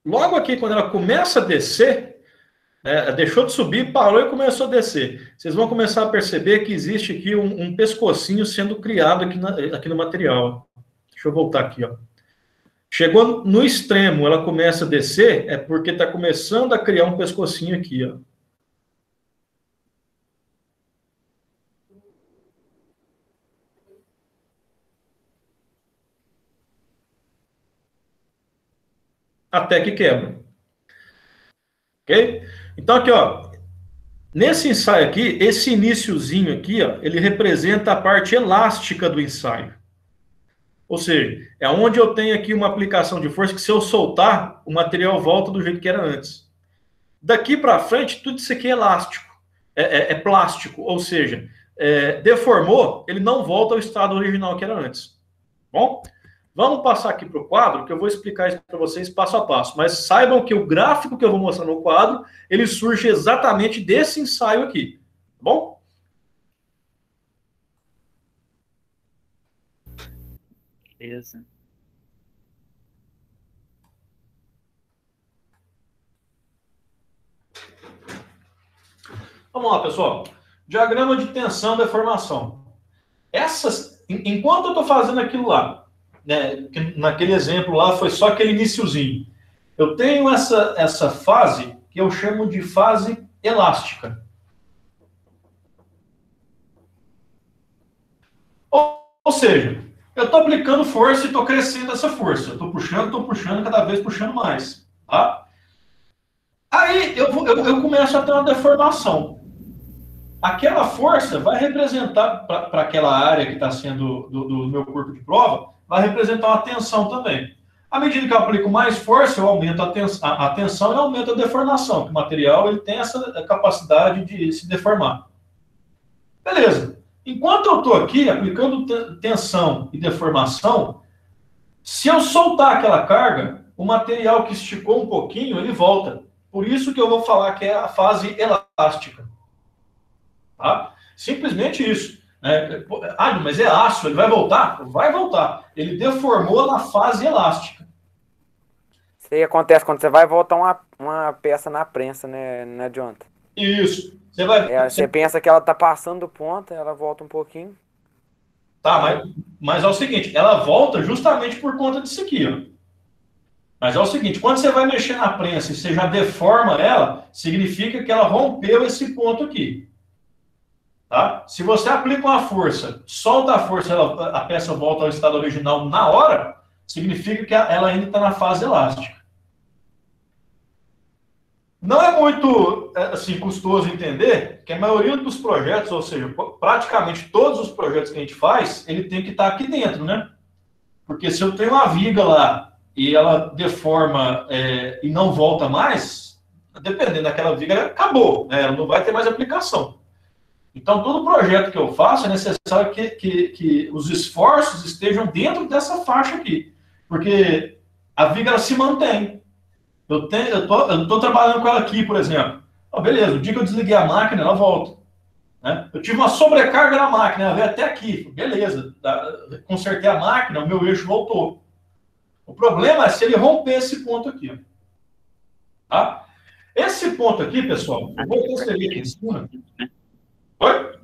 A: Logo aqui, quando ela começa a descer, deixou de subir, parou e começou a descer. Vocês vão começar a perceber que existe aqui um pescocinho sendo criado aqui no material. Deixa eu voltar aqui. Ó. Chegou no extremo, ela começa a descer, é porque está começando a criar um pescocinho aqui. Ó. Até que quebra. Ok? Então, aqui, ó. Nesse ensaio aqui, esse iniciozinho aqui, ó, ele representa a parte elástica do ensaio. Ou seja, é onde eu tenho aqui uma aplicação de força que se eu soltar, o material volta do jeito que era antes. Daqui para frente, tudo isso aqui é elástico. É plástico. Ou seja, deformou, ele não volta ao estado original que era antes. Bom? Vamos passar aqui para o quadro, que eu vou explicar isso para vocês passo a passo. Mas saibam que o gráfico que eu vou mostrar no quadro, ele surge exatamente desse ensaio aqui. Tá bom?
B: Beleza.
A: Vamos lá, pessoal. Diagrama de tensão e deformação. Enquanto eu estou fazendo aquilo lá, né, naquele exemplo lá foi só aquele iniciozinho. Eu tenho essa fase que eu chamo de fase elástica. Ou seja, eu estou aplicando força e estou crescendo essa força. Eu estou puxando, cada vez puxando mais. Tá? Aí eu começo a ter uma deformação. Aquela força vai representar, para aquela área que está sendo do meu corpo de prova, vai representar uma tensão também. À medida que eu aplico mais força, eu aumento a tensão e aumento a deformação, porque o material ele tem essa capacidade de se deformar. Beleza. Enquanto eu estou aqui aplicando tensão e deformação, se eu soltar aquela carga, o material que esticou um pouquinho, ele volta. Por isso que eu vou falar que é a fase elástica. Tá? Simplesmente isso. Ah, mas é aço, ele vai voltar? Vai voltar. Ele deformou na fase elástica.
E: Isso aí acontece quando você vai voltar uma peça na prensa, né, Jonathan?
A: Isso.
E: Você pensa que ela tá passando do ponto, ela volta um pouquinho.
A: Tá, mas é o seguinte, ela volta justamente por conta disso aqui, ó. Mas é o seguinte, quando você vai mexer na prensa e você já deforma ela, significa que ela rompeu esse ponto aqui. Tá? Se você aplica uma força, solta a força, a peça volta ao estado original na hora, significa que ela ainda está na fase elástica. Não é muito assim, custoso entender que a maioria dos projetos, ou seja, praticamente todos os projetos que a gente faz, ele tem que estar aqui dentro, né? Porque se eu tenho uma viga lá e ela deforma e não volta mais, dependendo daquela viga, acabou, né? Ela não vai ter mais aplicação. Então, todo projeto que eu faço é necessário que os esforços estejam dentro dessa faixa aqui, porque a viga ela se mantém. Eu estou trabalhando com ela aqui, por exemplo. Beleza, o dia que eu desliguei a máquina, ela volta. Né? Eu tive uma sobrecarga na máquina, ela veio até aqui. Beleza, consertei a máquina, o meu eixo voltou. O problema é se ele romper esse ponto aqui. Ó. Tá? Esse ponto aqui, pessoal, eu vou transferir aqui em cima. Oi?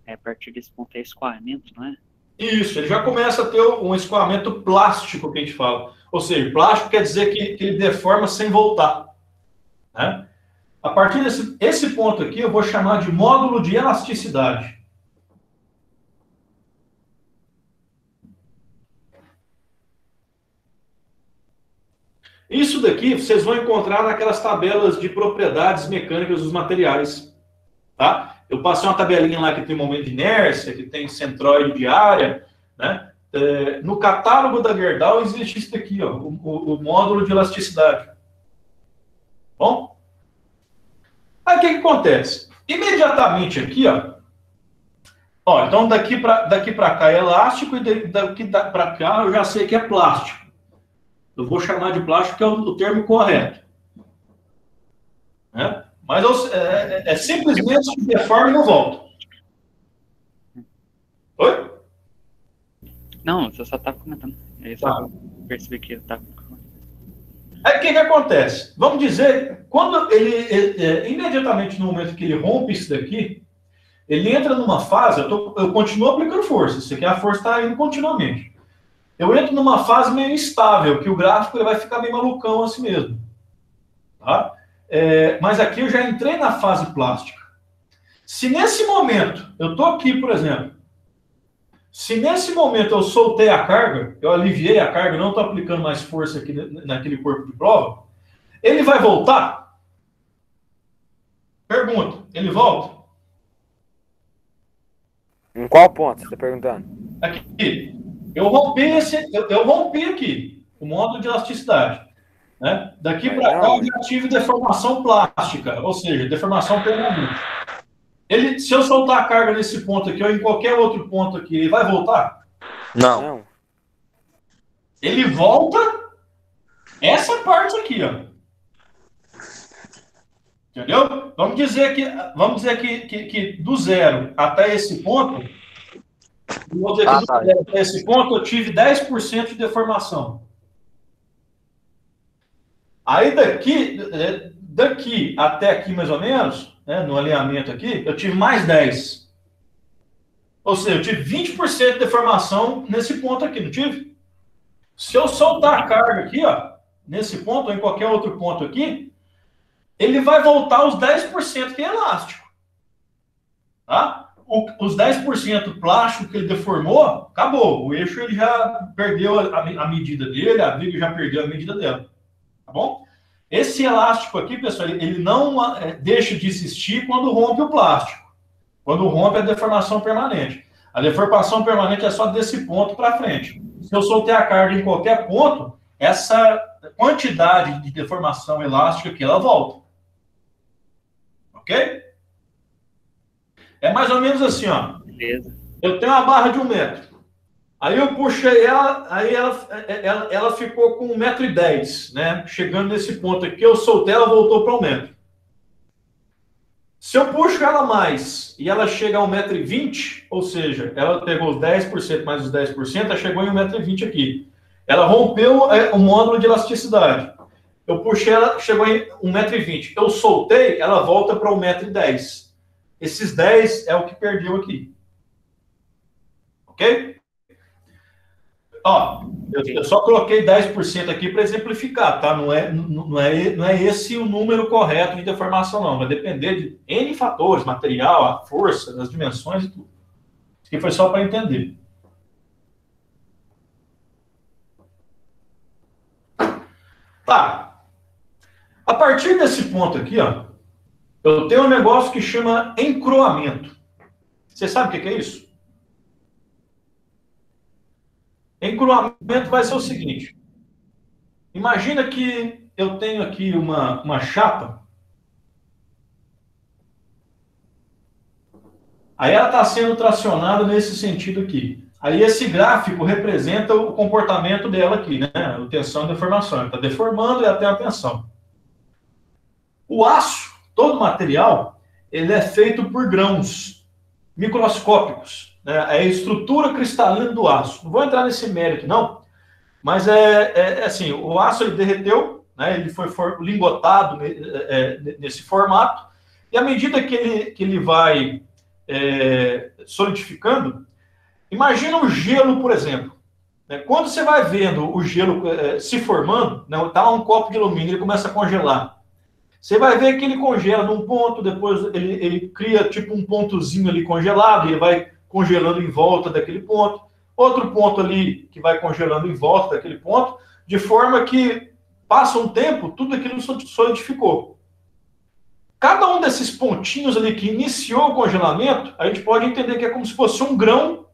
B: A partir desse ponto é escoamento, não é?
A: Isso, ele já começa a ter um escoamento plástico, que a gente fala. Ou seja, plástico quer dizer que ele deforma sem voltar. Né? A partir desse ponto aqui, eu vou chamar de módulo de elasticidade. Isso daqui vocês vão encontrar naquelas tabelas de propriedades mecânicas dos materiais. Tá? Eu passei uma tabelinha lá que tem momento de inércia, que tem centroide de área, né? No catálogo da Gerdau existe isso daqui, ó, o módulo de elasticidade. Bom? Aí o que acontece? Imediatamente aqui, ó, então daqui para cá é elástico e daqui para cá eu já sei que é plástico. Eu vou chamar de plástico, que é o termo correto. Né? Mas simplesmente que deforma e não volta. Oi?
B: Não, você só estava comentando. Eu só percebi que ele estava.
A: Aí o que acontece? Vamos dizer, quando imediatamente no momento que ele rompe isso daqui, ele entra numa fase, eu continuo aplicando força, isso aqui a força está indo continuamente. Eu entro numa fase meio instável, que o gráfico ele vai ficar meio malucão assim mesmo. Tá? Mas aqui eu já entrei na fase plástica. Se nesse momento, eu estou aqui, por exemplo, se nesse momento eu soltei a carga, eu aliviei a carga, não estou aplicando mais força aqui naquele corpo de prova, ele vai voltar? Pergunta, ele volta?
E: Em qual ponto você está perguntando?
A: Aqui. Eu rompi aqui, o módulo de elasticidade. Né? Daqui para cá eu já tive deformação plástica, ou seja, deformação permanente. Se eu soltar a carga nesse ponto aqui ou em qualquer outro ponto aqui, ele vai voltar?
E: Não.
A: Ele volta essa parte aqui, ó. Entendeu? Vamos dizer que do zero até esse ponto, até esse ponto eu tive 10% de deformação. Aí daqui até aqui mais ou menos, né, no alinhamento aqui, eu tive mais 10. Ou seja, eu tive 20% de deformação nesse ponto aqui, não tive? Se eu soltar a carga aqui, ó, nesse ponto ou em qualquer outro ponto aqui, ele vai voltar os 10% que é elástico. Tá? Os 10% plástico que ele deformou, acabou. O eixo ele já perdeu a medida dele, a viga já perdeu a medida dela. Tá bom? Esse elástico aqui, pessoal, ele não deixa de existir quando rompe o plástico. Quando rompe a deformação permanente. A deformação permanente é só desse ponto para frente. Se eu soltei a carga em qualquer ponto, essa quantidade de deformação elástica aqui, ela volta. Ok? É mais ou menos assim, ó.
B: Beleza.
A: Eu tenho uma barra de 1 metro. Aí eu puxei ela, aí ela ficou com 1,10 m, né? Chegando nesse ponto aqui, eu soltei, ela voltou para 1 metro. Se eu puxo ela mais e ela chega a 1,20 m, ou seja, ela pegou os 10% mais os 10%, ela chegou em 1,20 m aqui. Ela rompeu o módulo de elasticidade. Eu puxei ela, chegou em 1,20 m. Eu soltei, ela volta para 1,10 m. Esses 10 é o que perdeu aqui. Ok? Ó, eu só coloquei 10% aqui para exemplificar, tá? Não é esse o número correto de deformação, não. Vai depender de N fatores, material, a força, as dimensões e tudo. Isso aqui foi só para entender. Tá. A partir desse ponto aqui, ó, eu tenho um negócio que chama encroamento. Você sabe o que é isso? Encroamento vai ser o seguinte. Imagina que eu tenho aqui uma chapa. Aí ela está sendo tracionada nesse sentido aqui. Aí esse gráfico representa o comportamento dela aqui, né? A tensão e deformação. Ela está deformando e até a tensão. O aço, todo material, ele é feito por grãos microscópicos. Né? É a estrutura cristalina do aço. Não vou entrar nesse mérito, não. Mas assim, o aço ele derreteu, né? Ele foi lingotado nesse formato. E à medida que ele vai solidificando, imagina o gelo, por exemplo. Né? Quando você vai vendo o gelo se formando, né? Tá lá um copo de alumínio, ele começa a congelar. Você vai ver que ele congela num ponto, depois ele cria tipo um pontozinho ali congelado, e ele vai congelando em volta daquele ponto. Outro ponto ali que vai congelando em volta daquele ponto, de forma que passa um tempo, tudo aquilo solidificou. Cada um desses pontinhos ali que iniciou o congelamento, a gente pode entender que é como se fosse um grão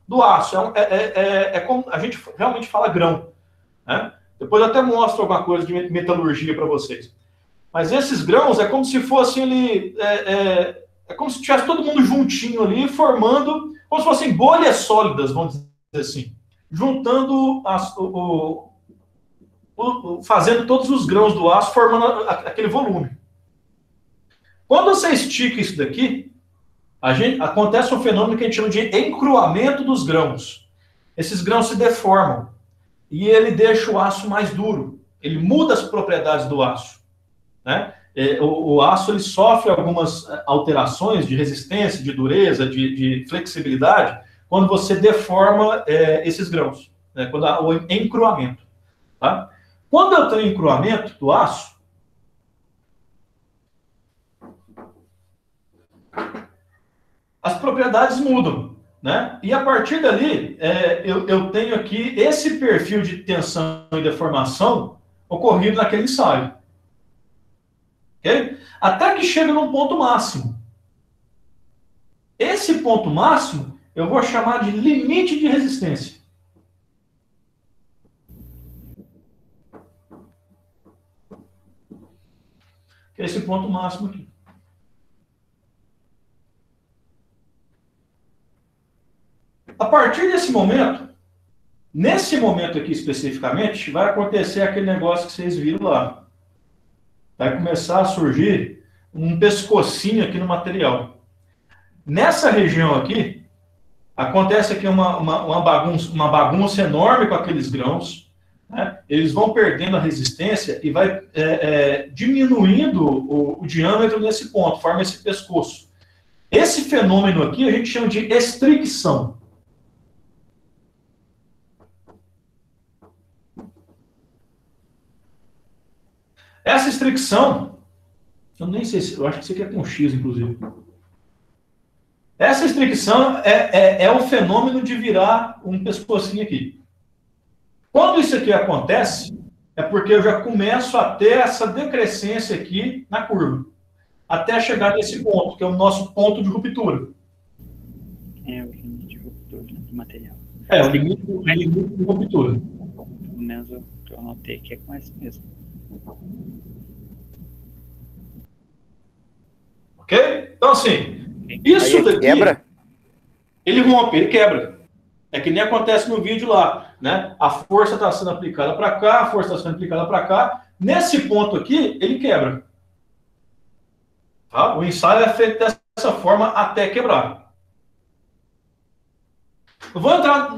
A: do aço. É como a gente realmente fala grão. Né? Depois eu até mostro alguma coisa de metalurgia para vocês. Mas esses grãos é como se fossem ali, é como se tivesse todo mundo juntinho ali, formando, como se fossem bolhas sólidas, vamos dizer assim, juntando, fazendo todos os grãos do aço, formando aquele volume. Quando você estica isso daqui, acontece um fenômeno que a gente chama de encruamento dos grãos. Esses grãos se deformam e ele deixa o aço mais duro, ele muda as propriedades do aço. Né? O aço ele sofre algumas alterações de resistência, de dureza, de flexibilidade, quando você deforma esses grãos, né? Quando há o encruamento. Tá? Quando eu tenho encruamento do aço, as propriedades mudam. Né? E a partir dali, eu tenho aqui esse perfil de tensão e deformação ocorrido naquele ensaio. Okay? Até que chega num ponto máximo. Esse ponto máximo eu vou chamar de limite de resistência. Esse ponto máximo aqui. A partir desse momento, nesse momento aqui especificamente, vai acontecer aquele negócio que vocês viram lá. Vai começar a surgir um pescocinho aqui no material. Nessa região aqui, acontece aqui uma bagunça enorme com aqueles grãos. Né? Eles vão perdendo a resistência e vai diminuindo o diâmetro nesse ponto, forma esse pescoço. Esse fenômeno aqui a gente chama de estricção. Essa estricção, eu nem sei se, eu acho que isso aqui é com X, inclusive. Essa estricção é o fenômeno de virar um pescocinho aqui. Quando isso aqui acontece, é porque eu já começo a ter essa decrescência aqui na curva, até chegar nesse ponto, que é o nosso ponto de ruptura.
B: É o limite de ruptura do material.
A: É, o limite de ruptura.
B: Pelo menos eu anotei que é com esse mesmo.
A: Ok? Então, assim, Isso
E: Aí
A: daqui,
E: quebra?
A: ele rompe, ele quebra. É que nem acontece no vídeo lá, né? A força está sendo aplicada para cá, a força está sendo aplicada para cá. Nesse ponto aqui, ele quebra. Tá? O ensaio é feito dessa forma até quebrar. Não vou entrar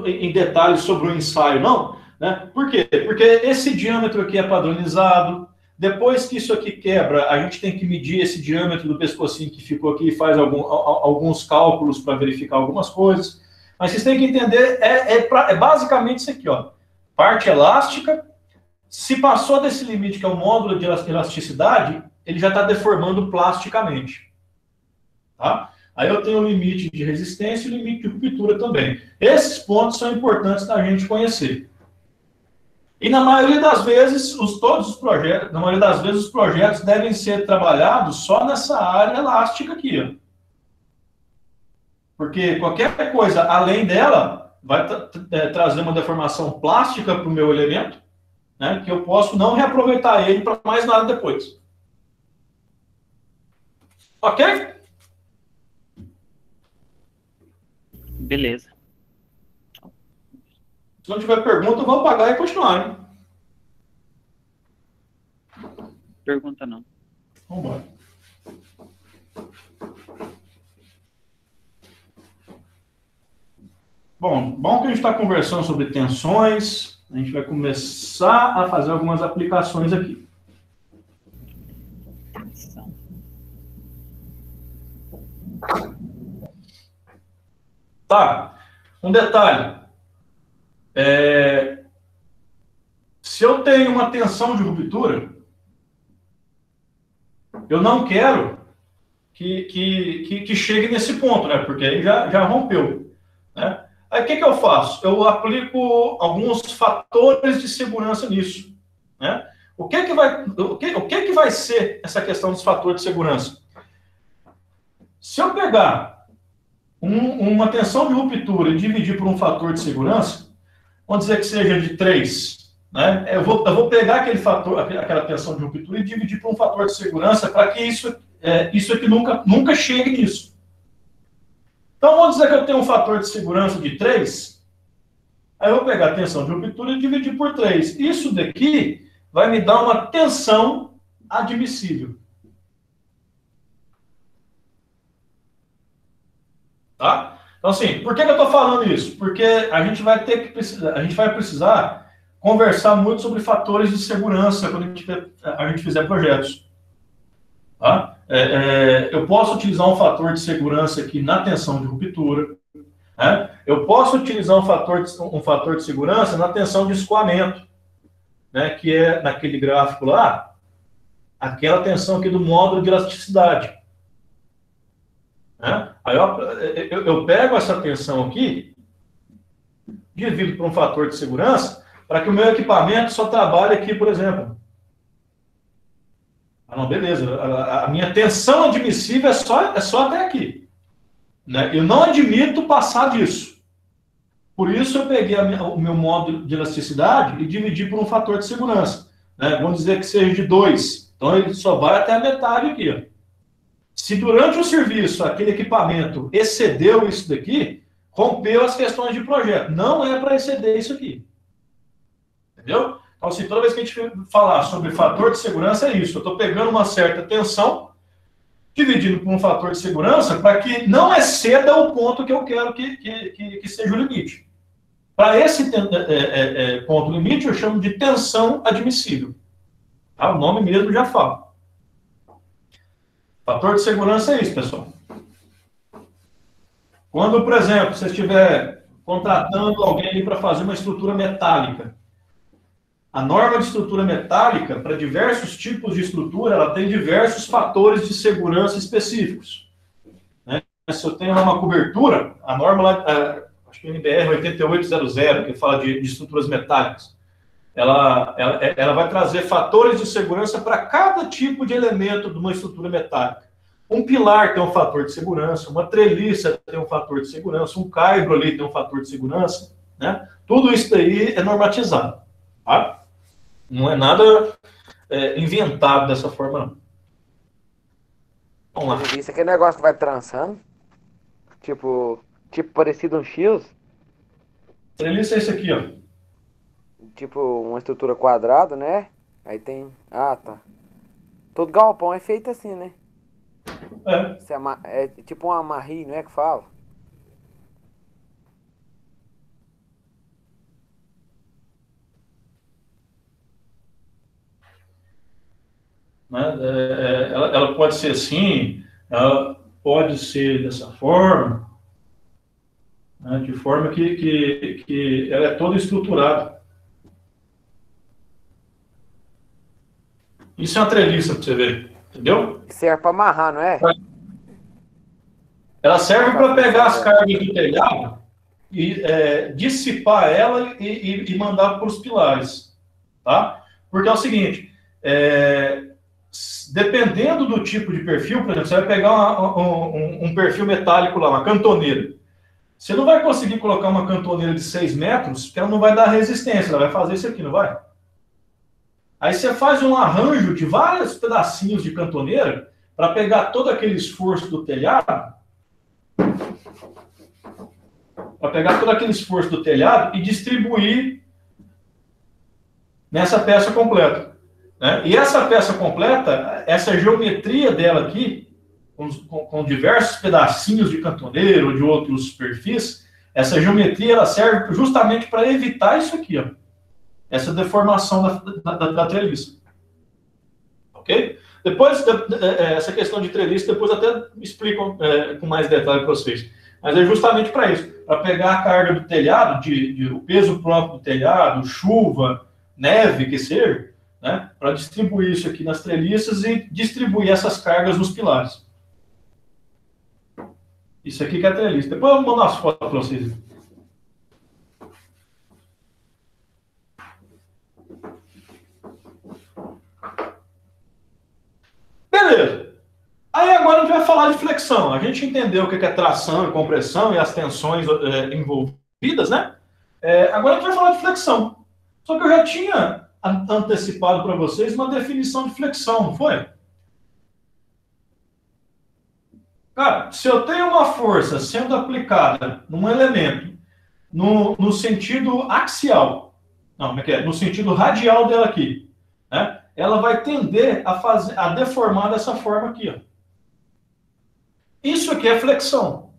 A: em detalhes sobre o ensaio, não. Né? Por quê? Porque esse diâmetro aqui é padronizado. Depois que isso aqui quebra, a gente tem que medir esse diâmetro do pescocinho que ficou aqui e faz alguns cálculos para verificar algumas coisas. Mas vocês têm que entender, é basicamente isso aqui, ó. Parte elástica, se passou desse limite, que é o módulo de elasticidade, ele já está deformando plasticamente. Tá? Aí eu tenho o limite de resistência e o limite de ruptura também. Esses pontos são importantes da gente conhecer. E na maioria das vezes, os projetos devem ser trabalhados só nessa área elástica aqui, ó. Porque qualquer coisa além dela vai trazer uma deformação plástica para o meu elemento, né, que eu posso não reaproveitar ele para mais nada depois. Ok?
B: Beleza.
A: Se não tiver pergunta, eu vou apagar e continuar, hein?
B: Pergunta não.
A: Vamos embora. Bom que a gente está conversando sobre tensões. A gente vai começar a fazer algumas aplicações aqui.
B: Tensão.
A: Tá. Um detalhe. Se eu tenho uma tensão de ruptura, eu não quero que chegue nesse ponto, né? Porque aí já rompeu, né? Aí o que eu faço? Eu aplico alguns fatores de segurança nisso, né? O que vai ser essa questão dos fatores de segurança? Se eu pegar uma tensão de ruptura e dividir por um fator de segurança, vamos dizer que seja de 3, né? Eu vou pegar aquele fator, aquela tensão de ruptura e dividir por um fator de segurança para que isso aqui nunca chegue nisso. Então, vamos dizer que eu tenho um fator de segurança de 3, aí eu vou pegar a tensão de ruptura e dividir por 3. Isso daqui vai me dar uma tensão admissível. Tá? Então, assim, por que eu estou falando isso? Porque a gente vai precisar conversar muito sobre fatores de segurança quando a gente fizer projetos. Tá? Eu posso utilizar um fator de segurança aqui na tensão de ruptura. Né? Eu posso utilizar um fator de segurança na tensão de escoamento, né? Que é, naquele gráfico lá, aquela tensão aqui do módulo de elasticidade. Né? Aí eu pego essa tensão aqui, divido por um fator de segurança, para que o meu equipamento só trabalhe aqui, por exemplo. Ah, não, beleza. A minha tensão admissível é só até aqui. Né? Eu não admito passar disso. Por isso eu peguei o meu módulo de elasticidade e dividi por um fator de segurança. Né? Vamos dizer que seja de 2. Então ele só vai até a metade aqui. Ó. Se durante o serviço aquele equipamento excedeu isso daqui, rompeu as questões de projeto. Não é para exceder isso aqui. Entendeu? Então, assim, toda vez que a gente falar sobre fator de segurança, é isso. Eu estou pegando uma certa tensão, dividindo por um fator de segurança, para que não exceda o ponto que eu quero que seja o limite. Para esse ponto limite, eu chamo de tensão admissível. Tá? O nome mesmo já fala. Fator de segurança é isso, pessoal. Quando, por exemplo, você estiver contratando alguém para fazer uma estrutura metálica, a norma de estrutura metálica, para diversos tipos de estrutura, ela tem diversos fatores de segurança específicos. Né? Se eu tenho uma cobertura, a norma lá, acho que é NBR 8800, que fala de estruturas metálicas, ela vai trazer fatores de segurança para cada tipo de elemento de uma estrutura metálica. Um pilar tem um fator de segurança, uma treliça tem um fator de segurança, um caibro ali tem um fator de segurança. Né? Tudo isso daí é normatizado. Tá? Não é nada inventado dessa forma, não. Vamos lá.
E: Isso aqui é negócio que vai trançando. Tipo parecido um X.
A: Treliça é esse aqui, ó.
E: Tipo uma estrutura quadrada, né? Aí tem... Ah, tá. Todo galpão é feito assim, né?
A: É.
E: Isso é tipo uma amarri, não é que fala?
A: Né? Ela pode ser assim, ela pode ser dessa forma, né? De forma que ela é toda estruturada. Isso é uma treliça para você ver, entendeu?
E: Serve pra amarrar, não é?
A: Ela serve para pegar as cargas do telhado e dissipar ela e mandar para os pilares, tá? Porque é o seguinte, dependendo do tipo de perfil, por exemplo, você vai pegar um perfil metálico lá, uma cantoneira. Você não vai conseguir colocar uma cantoneira de 6 metros, porque ela não vai dar resistência, ela vai fazer isso aqui, não vai? Aí você faz um arranjo de vários pedacinhos de cantoneira para pegar todo aquele esforço do telhado, e distribuir nessa peça completa, né? E essa peça completa, essa geometria dela aqui, com diversos pedacinhos de cantoneira ou de outros perfis, essa geometria ela serve justamente para evitar isso aqui, ó, essa deformação da treliça. Ok? Depois, essa questão de treliça, depois até explico com mais detalhe para vocês. Mas é justamente para isso, para pegar a carga do telhado, o peso próprio do telhado, chuva, neve, que seja, né, para distribuir isso aqui nas treliças e distribuir essas cargas nos pilares. Isso aqui que é a treliça. Depois eu vou mandar as fotos para vocês. Beleza. Aí agora a gente vai falar de flexão. A gente entendeu o que é tração e compressão e as tensões envolvidas, né? Agora a gente vai falar de flexão. Só que eu já tinha antecipado para vocês uma definição de flexão, não foi? Cara, se eu tenho uma força sendo aplicada num elemento no sentido axial, não, como é que é? No sentido radial dela aqui, né? Ela vai tender a deformar dessa forma aqui, ó. Isso aqui é flexão.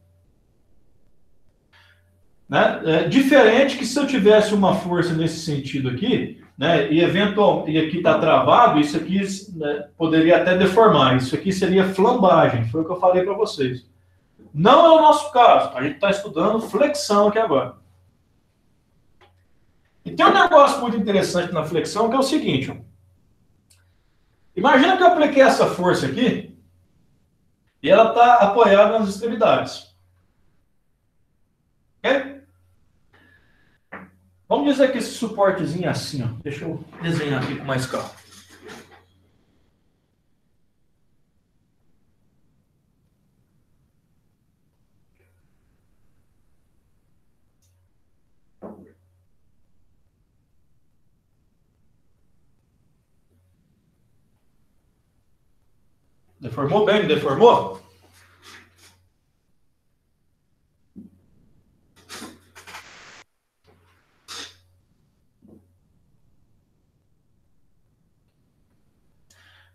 A: Né? Diferente que se eu tivesse uma força nesse sentido aqui, né, e aqui está travado, isso aqui, né, poderia até deformar. Isso aqui seria flambagem, foi o que eu falei para vocês. Não é o nosso caso, a gente está estudando flexão aqui agora. E tem um negócio muito interessante na flexão que é o seguinte, ó. Imagina que eu apliquei essa força aqui e ela está apoiada nas extremidades. Ok? Vamos dizer que esse suportezinho é assim, ó. Deixa eu desenhar aqui com mais calma. Deformou bem, não deformou?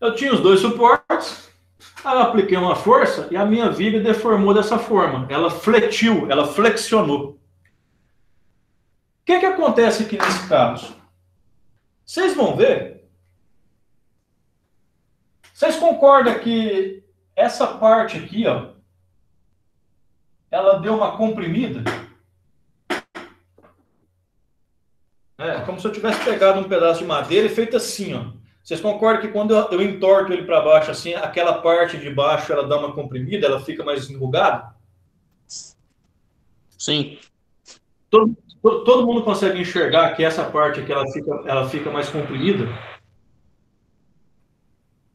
A: Eu tinha os dois suportes, aí eu apliquei uma força e a minha viga deformou dessa forma. Ela fletiu, ela flexionou. O que acontece aqui nesse caso? Vocês vão ver. Vocês concordam que essa parte aqui, ó, ela deu uma comprimida? É como se eu tivesse pegado um pedaço de madeira e feito assim, ó. Vocês concordam que quando eu entorto ele para baixo, assim, aquela parte de baixo ela dá uma comprimida, ela fica mais enrugada?
D: Sim.
A: Todo mundo consegue enxergar que essa parte aqui ela fica mais comprimida?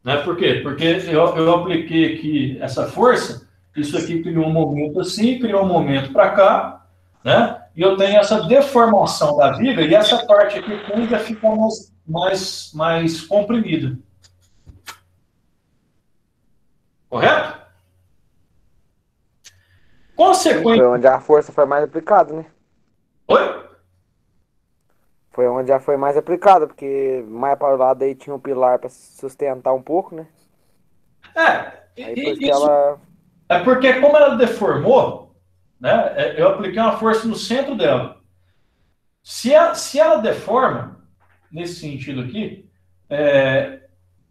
A: Né? Por quê? Porque eu apliquei aqui essa força, isso aqui criou um momento assim, criou um momento para cá, né? E eu tenho essa deformação da viga e essa parte aqui tende a ficar mais comprimida. Correto? Consequente...
E: Foi onde a força foi mais aplicada, né?
A: Oi?
E: Foi onde já foi mais aplicada, porque mais para o lado aí tinha um pilar para sustentar um pouco, né? Aí por isso que
A: Isso
E: ela...
A: é porque como ela deformou, né, eu apliquei uma força no centro dela. Se ela deforma, nesse sentido aqui,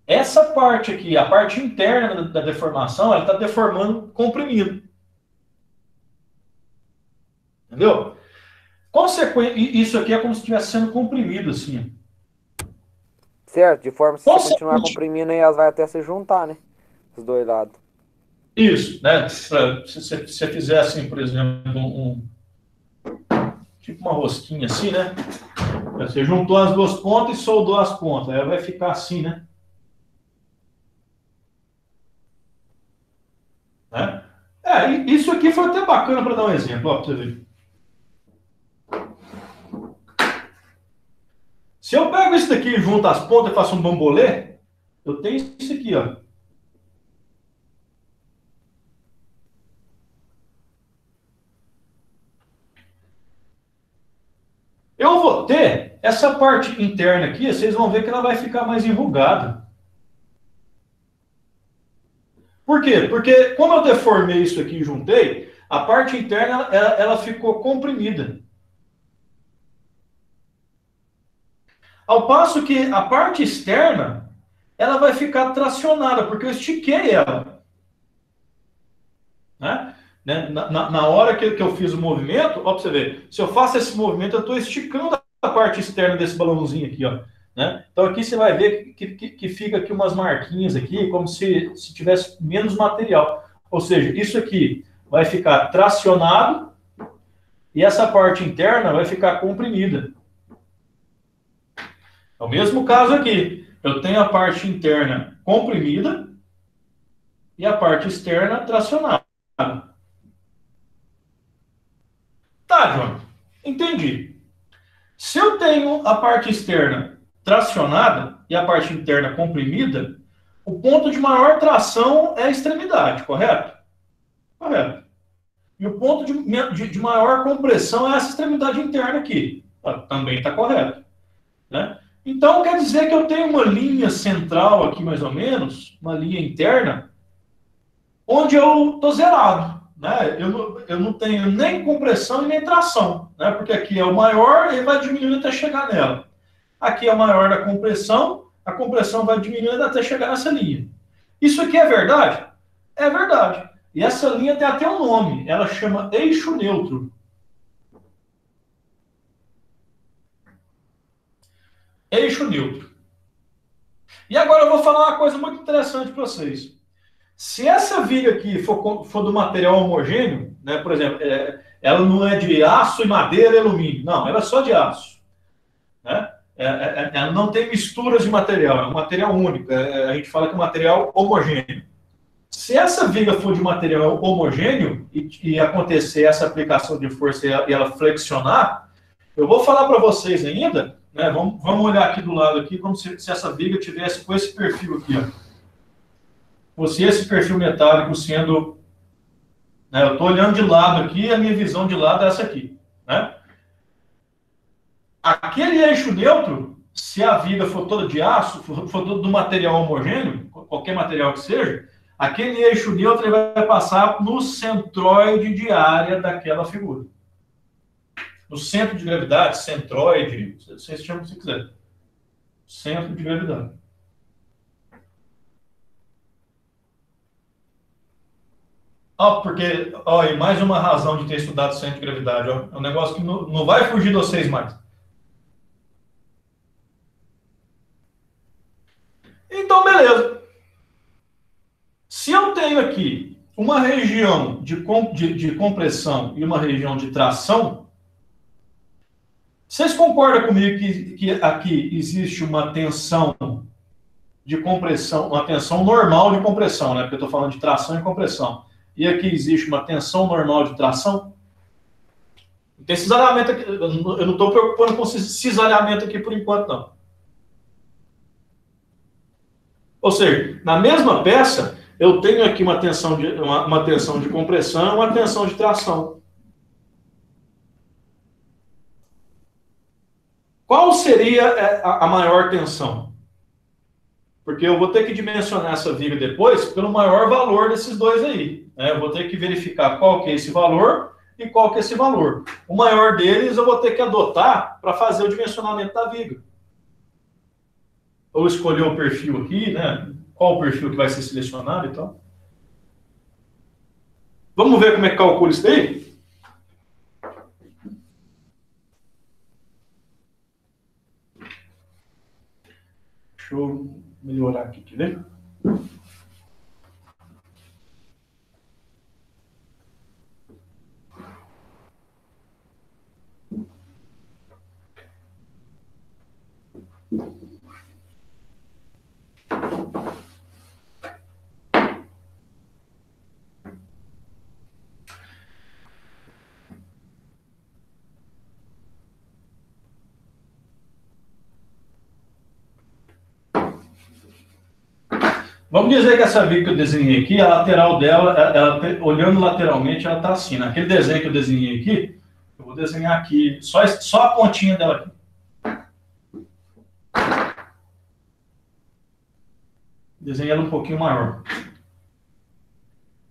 A: essa parte aqui, a parte interna da deformação, ela está deformando comprimido. Entendeu? Isso aqui é como se estivesse sendo comprimido, assim.
E: Certo, de forma que se você continuar comprimindo aí, elas vai até se juntar, né? Os dois lados.
A: Isso, né? Se você fizer assim, por exemplo, tipo uma rosquinha assim, né? Você juntou as duas pontas e soldou as pontas. Aí vai ficar assim, né? Isso aqui foi até bacana para dar um exemplo, ó, pra você ver. Se eu pego isso daqui e junto as pontas e faço um bambolê, eu tenho isso aqui, ó. Eu vou ter essa parte interna aqui, vocês vão ver que ela vai ficar mais enrugada. Por quê? Porque como eu deformei isso aqui e juntei, a parte interna ela ficou comprimida. Ao passo que a parte externa ela vai ficar tracionada, porque eu estiquei ela. Né? Na hora que eu fiz o movimento, ó, pra você ver, se eu faço esse movimento, eu estou esticando a parte externa desse balãozinho aqui, ó. Né? Então aqui você vai ver que fica aqui umas marquinhas aqui, como se tivesse menos material. Ou seja, isso aqui vai ficar tracionado e essa parte interna vai ficar comprimida. É o mesmo caso aqui. Eu tenho a parte interna comprimida e a parte externa tracionada. Tá, João. Entendi. Se eu tenho a parte externa tracionada e a parte interna comprimida, o ponto de maior tração é a extremidade, correto? Correto. E o ponto de maior compressão é essa extremidade interna aqui. Também está correto. Né? Então, quer dizer que eu tenho uma linha central aqui, mais ou menos, uma linha interna, onde eu estou zerado. Né? Eu não tenho nem compressão e nem tração, né? Porque aqui é o maior e vai diminuindo até chegar nela. Aqui é o maior da compressão, a compressão vai diminuindo até chegar nessa linha. Isso aqui é verdade? É verdade. E essa linha tem até um nome, ela chama eixo neutro. Eixo neutro. E agora eu vou falar uma coisa muito interessante para vocês. Se essa viga aqui for do material homogêneo, né, por exemplo, ela não é de aço e madeira e alumínio, não, ela é só de aço. Né? Ela não tem misturas de material, é um material único, a gente fala que é um material homogêneo. Se essa viga for de material homogêneo e acontecer essa aplicação de força e ela flexionar, eu vou falar para vocês ainda, né, vamos olhar aqui do lado, aqui, como se essa viga tivesse com esse perfil aqui, ó. Fosse esse perfil metálico sendo... Né, eu estou olhando de lado aqui, a minha visão de lado é essa aqui. Né? Aquele eixo neutro, se a viga for toda de aço, for todo do material homogêneo, qualquer material que seja, aquele eixo neutro ele vai passar no centroide de área daquela figura. No centro de gravidade, centroide, vocês chamam o que você quiser. Centro de gravidade. Porque, e mais uma razão de ter estudado centro de gravidade, ó, é um negócio que não vai fugir de vocês mais. Então, beleza. Se eu tenho aqui uma região de compressão e uma região de tração, vocês concordam comigo que aqui existe uma tensão de compressão, uma tensão normal de compressão, né? Porque eu estou falando de tração e compressão. E aqui existe uma tensão normal de tração. Não tem cisalhamento aqui. Eu não estou preocupando com cisalhamento aqui por enquanto, não. Ou seja, na mesma peça, eu tenho aqui uma tensão de compressão e uma tensão de tração. Qual seria a maior tensão? Porque eu vou ter que dimensionar essa viga depois pelo maior valor desses dois aí. Né? Eu vou ter que verificar qual que é esse valor e qual que é esse valor. O maior deles eu vou ter que adotar para fazer o dimensionamento da viga. Ou escolher o perfil aqui, né? Qual o perfil que vai ser selecionado e tal. Vamos ver como é que calcula isso daí? Deixa eu melhorar aqui, quer ver? Vamos dizer que essa viga que eu desenhei aqui, a lateral dela, olhando lateralmente, ela está assim. Naquele desenho que eu desenhei aqui, eu vou desenhar aqui, só a pontinha dela aqui. Desenhei ela um pouquinho maior.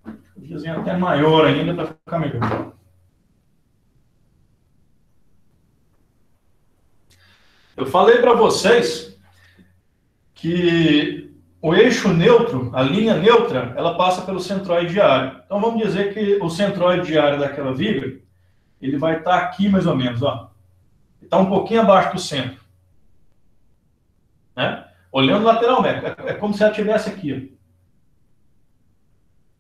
A: Vou desenhar até maior ainda para ficar melhor. Eu falei para vocês que o eixo neutro, a linha neutra, ela passa pelo centroide diário. Então, vamos dizer que o centroide diário daquela viga, ele vai estar aqui mais ou menos, ó. Está um pouquinho abaixo do centro. Né? Olhando lateralmente, é como se ela estivesse aqui.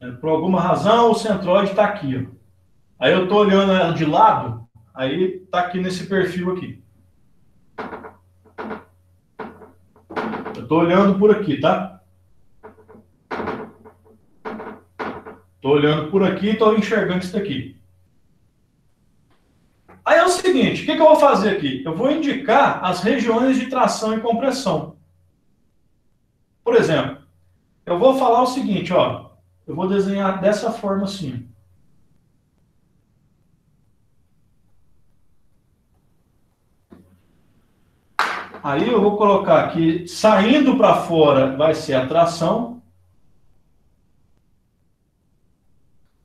A: Ó. Por alguma razão, o centroide está aqui. Ó. Aí eu estou olhando ela de lado, aí está aqui nesse perfil aqui. Eu estou olhando por aqui, tá? Estou olhando por aqui e estou enxergando isso daqui. Aí é o seguinte, o que eu vou fazer aqui? Eu vou indicar as regiões de tração e compressão. Por exemplo, eu vou falar o seguinte, ó. Eu vou desenhar dessa forma assim. Aí eu vou colocar aqui, saindo para fora vai ser a tração.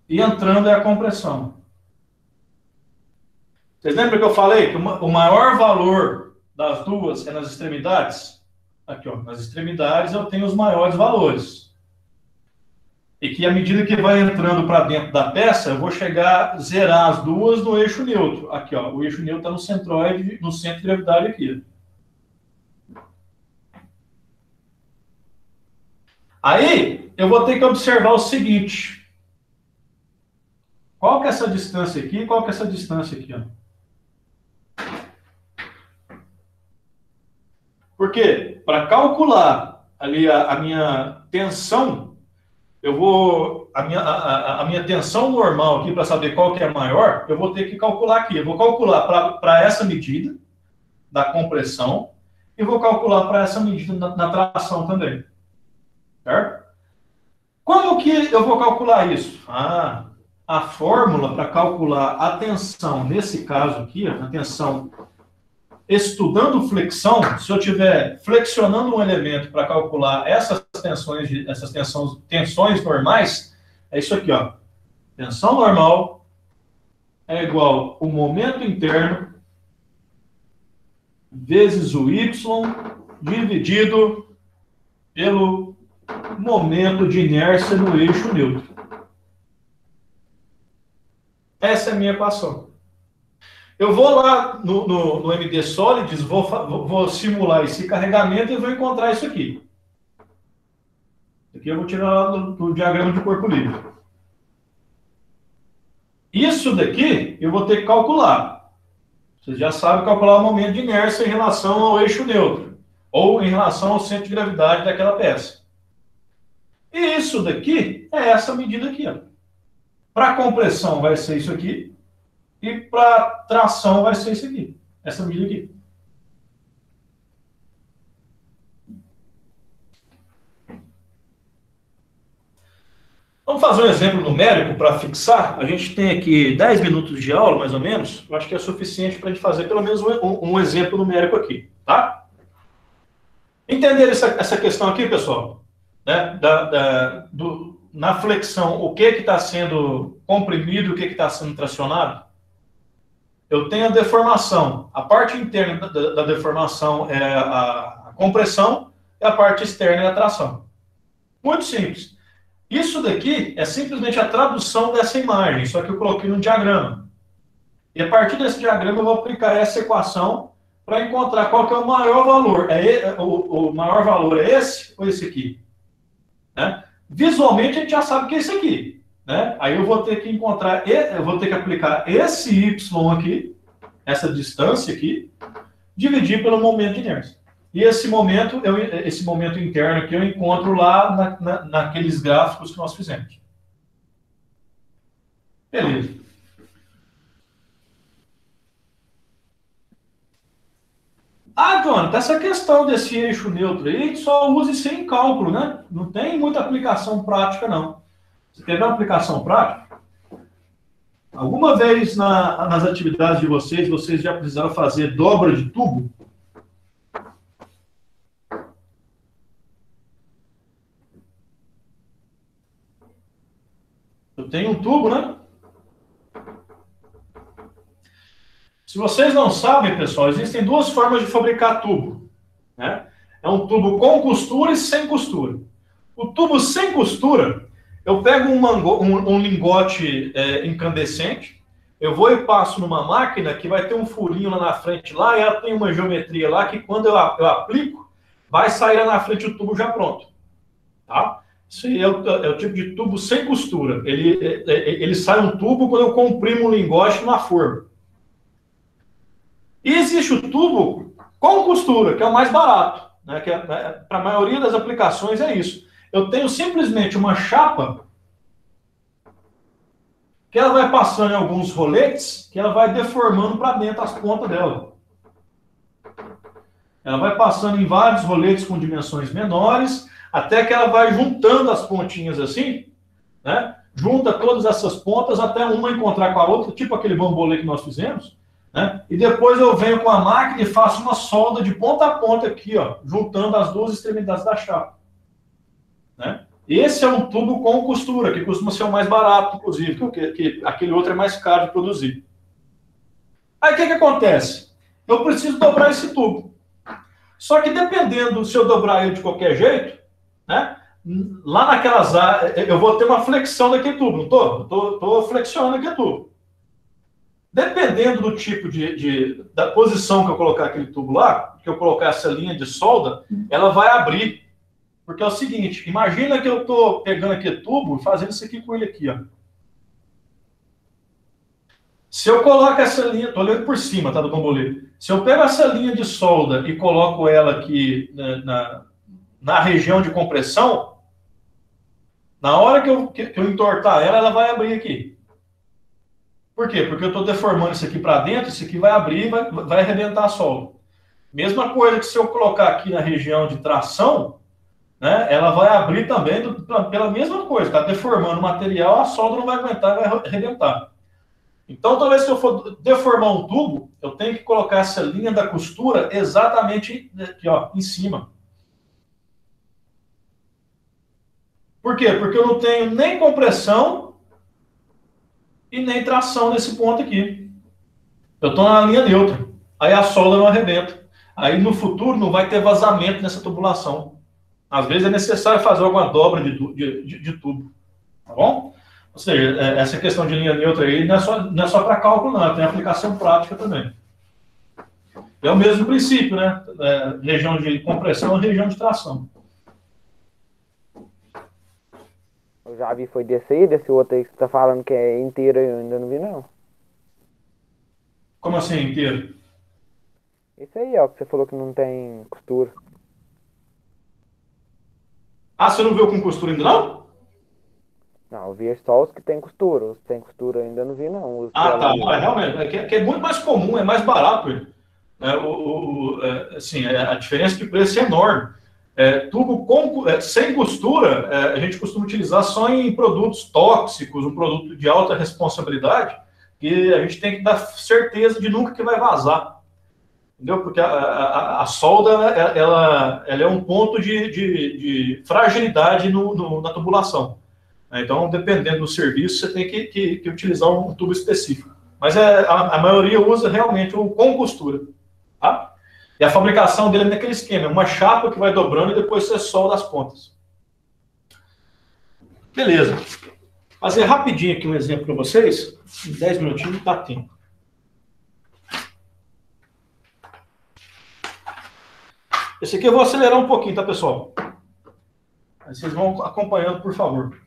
A: E entrando é a compressão. Vocês lembram que eu falei que o maior valor das duas é nas extremidades? Aqui, ó, nas extremidades eu tenho os maiores valores. E que à medida que vai entrando para dentro da peça, eu vou chegar a zerar as duas no eixo neutro. Aqui, ó, o eixo neutro está no centroide, no centro de gravidade aqui. Aí, eu vou ter que observar o seguinte. Qual que é essa distância aqui e qual que é essa distância aqui, ó? Porque, para calcular ali a minha tensão, eu vou... A minha tensão normal aqui, para saber qual que é maior, eu vou ter que calcular aqui. Eu vou calcular para essa medida da compressão e vou calcular para essa medida na tração também. Certo? Como que eu vou calcular isso? A fórmula para calcular a tensão, nesse caso aqui, a tensão estudando flexão, se eu estiver flexionando um elemento para calcular essas tensões normais, é isso aqui, ó. Tensão normal é igual o momento interno vezes o Y dividido pelo momento de inércia no eixo neutro. Essa é a minha equação. Eu vou lá no MD Solids, vou simular esse carregamento e vou encontrar isso aqui. Isso aqui eu vou tirar lá do diagrama de corpo livre. Isso daqui eu vou ter que calcular. Vocês já sabem calcular o momento de inércia em relação ao eixo neutro, ou em relação ao centro de gravidade daquela peça. E isso daqui é essa medida aqui, ó. Para compressão vai ser isso aqui. E para tração vai ser isso aqui. Essa medida aqui. fazer um exemplo numérico para fixar. A gente tem aqui 10 minutos de aula, mais ou menos. Eu acho que é suficiente para a gente fazer pelo menos um exemplo numérico aqui, tá? Entender essa questão aqui, pessoal, né? Na flexão, o que está sendo comprimido e o que está sendo tracionado? Eu tenho a deformação. A parte interna da deformação é a compressão e a parte externa é a tração. Muito simples. Isso daqui é simplesmente a tradução dessa imagem, só que eu coloquei no diagrama. E a partir desse diagrama eu vou aplicar essa equação para encontrar qual que é o maior valor. O maior valor é esse ou esse aqui? Né? Visualmente a gente já sabe que é esse aqui. Né? Aí eu vou ter que encontrar, eu vou ter que aplicar esse y aqui, essa distância aqui, dividir pelo momento de inércia. E esse momento interno aqui eu encontro lá naqueles gráficos que nós fizemos. Beleza. Jonathan, essa questão desse eixo neutro aí, a gente só usa isso em cálculo, né? Não tem muita aplicação prática, não. Você quer ver uma aplicação prática? Alguma vez nas atividades de vocês já precisaram fazer dobra de tubo? Eu tenho um tubo, né? Se vocês não sabem, pessoal, existem duas formas de fabricar tubo. Né? É um tubo com costura e sem costura. O tubo sem costura, eu pego um lingote incandescente, eu vou e passo numa máquina que vai ter um furinho lá na frente, lá, e ela tem uma geometria lá que quando eu aplico, vai sair lá na frente o tubo já pronto. Tá? Isso aí é o tipo de tubo sem costura. Ele sai um tubo quando eu comprimo um lingote numa forma. E existe o tubo com costura, que é o mais barato. Né? Para a maioria das aplicações é isso. Eu tenho simplesmente uma chapa que ela vai passando em alguns roletes, que ela vai deformando para dentro as pontas dela. Ela vai passando em vários roletes com dimensões menores, até que ela vai juntando as pontinhas assim, né? Junta todas essas pontas até uma encontrar com a outra, tipo aquele bambolê que nós fizemos, né? E depois eu venho com a máquina e faço uma solda de ponta a ponta aqui, ó, juntando as duas extremidades da chapa. Né? Esse é um tubo com costura, que costuma ser o mais barato, inclusive, que aquele outro é mais caro de produzir. Aí o que acontece? Eu preciso dobrar esse tubo. Só que dependendo se eu dobrar ele de qualquer jeito, né? Lá naquelas áreas, eu vou ter uma flexão daquele tubo, não estou? Estou flexionando aquele tubo. Dependendo do tipo da posição que eu colocar aquele tubo lá, que eu colocar essa linha de solda, ela vai abrir. Porque é o seguinte, imagina que eu estou pegando aquele tubo e fazendo isso aqui com ele aqui, ó. Se eu coloco essa linha, estou olhando por cima, tá, do bambolê. Se eu pego essa linha de solda e coloco ela aqui na região de compressão, na hora que eu entortar ela vai abrir aqui. Por quê? Porque eu estou deformando isso aqui para dentro, isso aqui vai abrir e vai arrebentar a solda. Mesma coisa que se eu colocar aqui na região de tração, né, ela vai abrir também pela mesma coisa, está deformando o material, a solda não vai aguentar, vai arrebentar. Então, toda vez que eu for deformar um tubo, eu tenho que colocar essa linha da costura exatamente aqui, ó, em cima. Por quê? Porque eu não tenho nem compressão e nem tração nesse ponto aqui. Eu estou na linha neutra. Aí a solda não arrebenta. Aí no futuro não vai ter vazamento nessa tubulação. Às vezes é necessário fazer alguma dobra de tubo. Tá bom? Ou seja, essa questão de linha neutra aí não é só para cálculo, não. Tem aplicação prática também. É o mesmo princípio, né? Região de compressão e região de tração.
E: Eu já vi, foi desse aí, desse outro aí que você tá falando que é inteiro, eu ainda não vi, não.
A: Como assim, inteiro?
E: Esse aí, ó, que você falou que não tem costura.
A: Ah, você não viu com costura ainda, não?
E: Não, eu vi só os que tem costura. Os que tem costura eu ainda não vi, não. Os
A: tá. Realmente, que é muito mais comum, é mais barato. Assim, a diferença de preço é enorme. Tubo sem costura, a gente costuma utilizar só em produtos tóxicos, um produto de alta responsabilidade, que a gente tem que dar certeza de nunca que vai vazar. Entendeu? Porque a solda, ela é um ponto de fragilidade na tubulação. Então, dependendo do serviço, você tem que utilizar um tubo específico. Mas a maioria usa realmente o com costura. Tá? E a fabricação dele é naquele esquema, uma chapa que vai dobrando e depois você solda as pontas. Beleza. Fazer rapidinho aqui um exemplo para vocês. Em 10 minutinhos dá tempo. Esse aqui eu vou acelerar um pouquinho, tá, pessoal? Aí vocês vão acompanhando, por favor.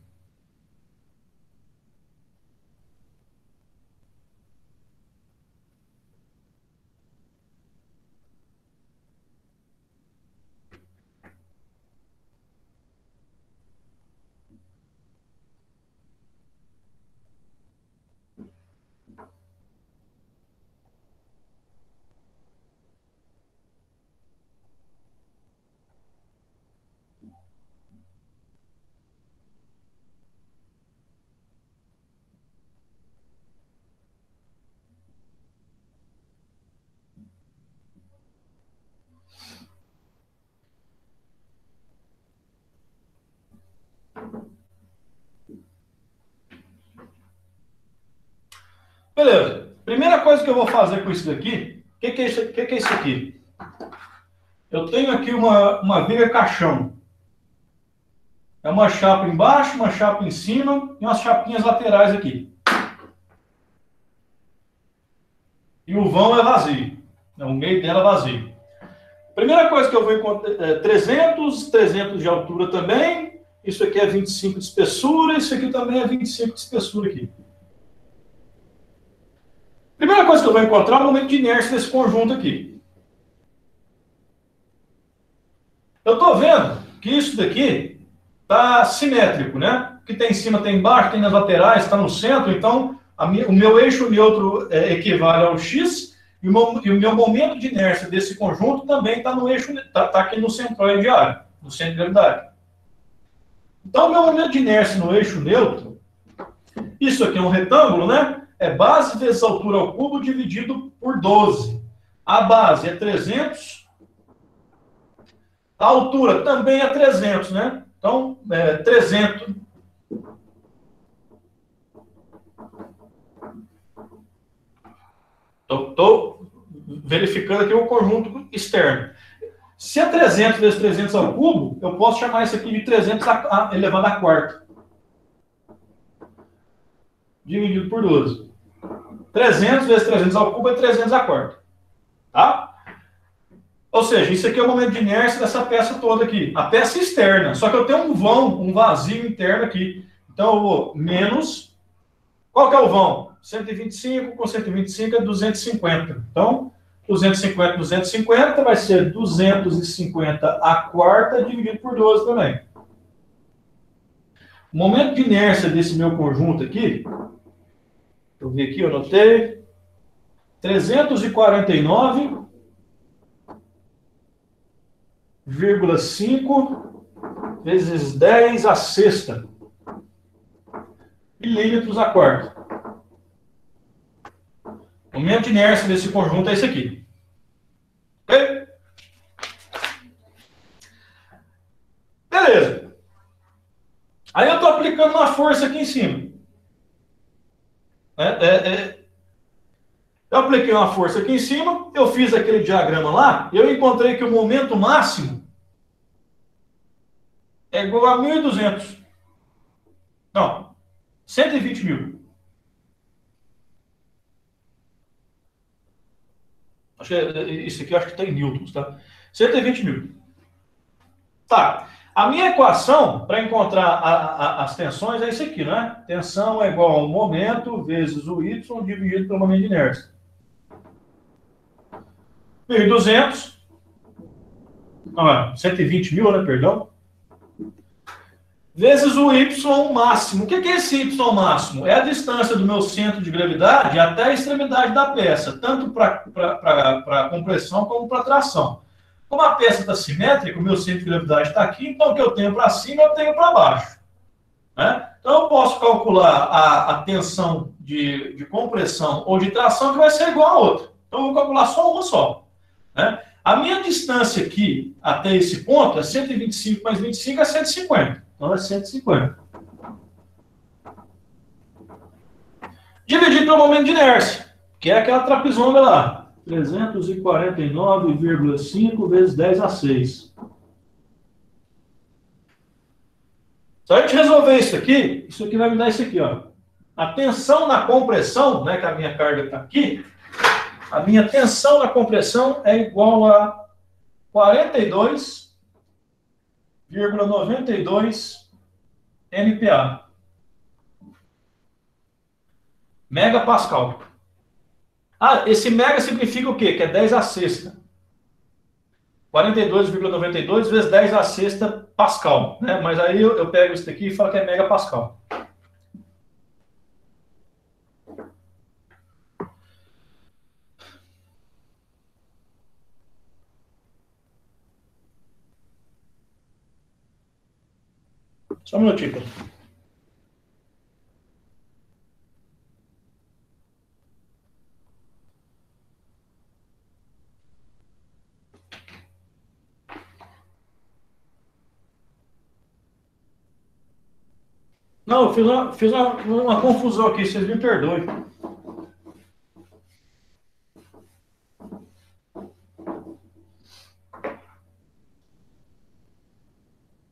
A: Beleza. Primeira coisa que eu vou fazer com isso daqui, o que é isso aqui? Eu tenho aqui uma viga caixão. É uma chapa embaixo, uma chapa em cima e umas chapinhas laterais aqui. E o vão é vazio. O meio dela é vazio. Primeira coisa que eu vou encontrar, 300 de altura também. Isso aqui é 25 de espessura, isso aqui também é 25 de espessura aqui. Primeira coisa que eu vou encontrar é o momento de inércia desse conjunto aqui. Eu estou vendo que isso daqui está simétrico, né? O que tem em cima tem embaixo, tem nas laterais, está no centro, então o meu eixo neutro equivale ao X e o meu momento de inércia desse conjunto também está no eixo, está aqui no centroide área, no centro de gravidade. Então, o meu momento de inércia no eixo neutro, isso aqui é um retângulo, né? É base vezes altura ao cubo dividido por 12. A base é 300. A altura também é 300, né? Então, 300. Estou verificando aqui o conjunto externo. Se é 300 vezes 300 ao cubo, eu posso chamar isso aqui de 300 elevado à quarta. Dividido por 12. 300 vezes 300 ao cubo é 300 à quarta. Tá? Ou seja, isso aqui é o momento de inércia dessa peça toda aqui. A peça externa. Só que eu tenho um vazio interno aqui. Então eu vou menos. Qual que é o vão? 125 com 125 é 250. Então, 250, 250 vai ser 250 à quarta dividido por 12 também. O momento de inércia desse meu conjunto aqui, eu vi aqui, eu anotei, 349,5 vezes 10 à sexta milímetros à quarta. O momento de inércia desse conjunto é esse aqui. Ok? Beleza. Aí eu estou aplicando uma força aqui em cima. Eu apliquei uma força aqui em cima, eu fiz aquele diagrama lá, e eu encontrei que o momento máximo é igual a 1.200. Não, 120 mil. Acho que isso aqui acho que está em newtons, tá? 120 mil. Tá. A minha equação para encontrar as tensões é isso aqui, né? Tensão é igual ao momento vezes o y dividido pelo momento de inércia. 1.200. Não, 120 mil, né? Perdão. Vezes o y máximo. O que é esse y máximo? É a distância do meu centro de gravidade até a extremidade da peça, tanto para compressão como para tração. Como a peça está simétrica, o meu centro de gravidade está aqui, então o que eu tenho para cima, eu tenho para baixo. Né? Então, eu posso calcular a tensão de compressão ou de tração, que vai ser igual a outra. Então, eu vou calcular só uma só. Né? A minha distância aqui, até esse ponto, é 125 mais 25 é 150. Então, é 150. Dividido pelo momento de inércia, que é aquela trapezonga lá. 349,5 vezes 10 a 6. Se a gente resolver isso aqui vai me dar isso aqui, ó. A tensão na compressão, né, que a minha carga está aqui, a minha tensão na compressão é igual a 42,92 MPa. Megapascal. Ah, esse mega significa o quê? Que é 10 a sexta. 42,92 vezes 10 a sexta Pascal. Né? Mas aí eu pego isso daqui e falo que é megapascal. Só um minutinho. Não, eu fiz uma confusão aqui, vocês me perdoem.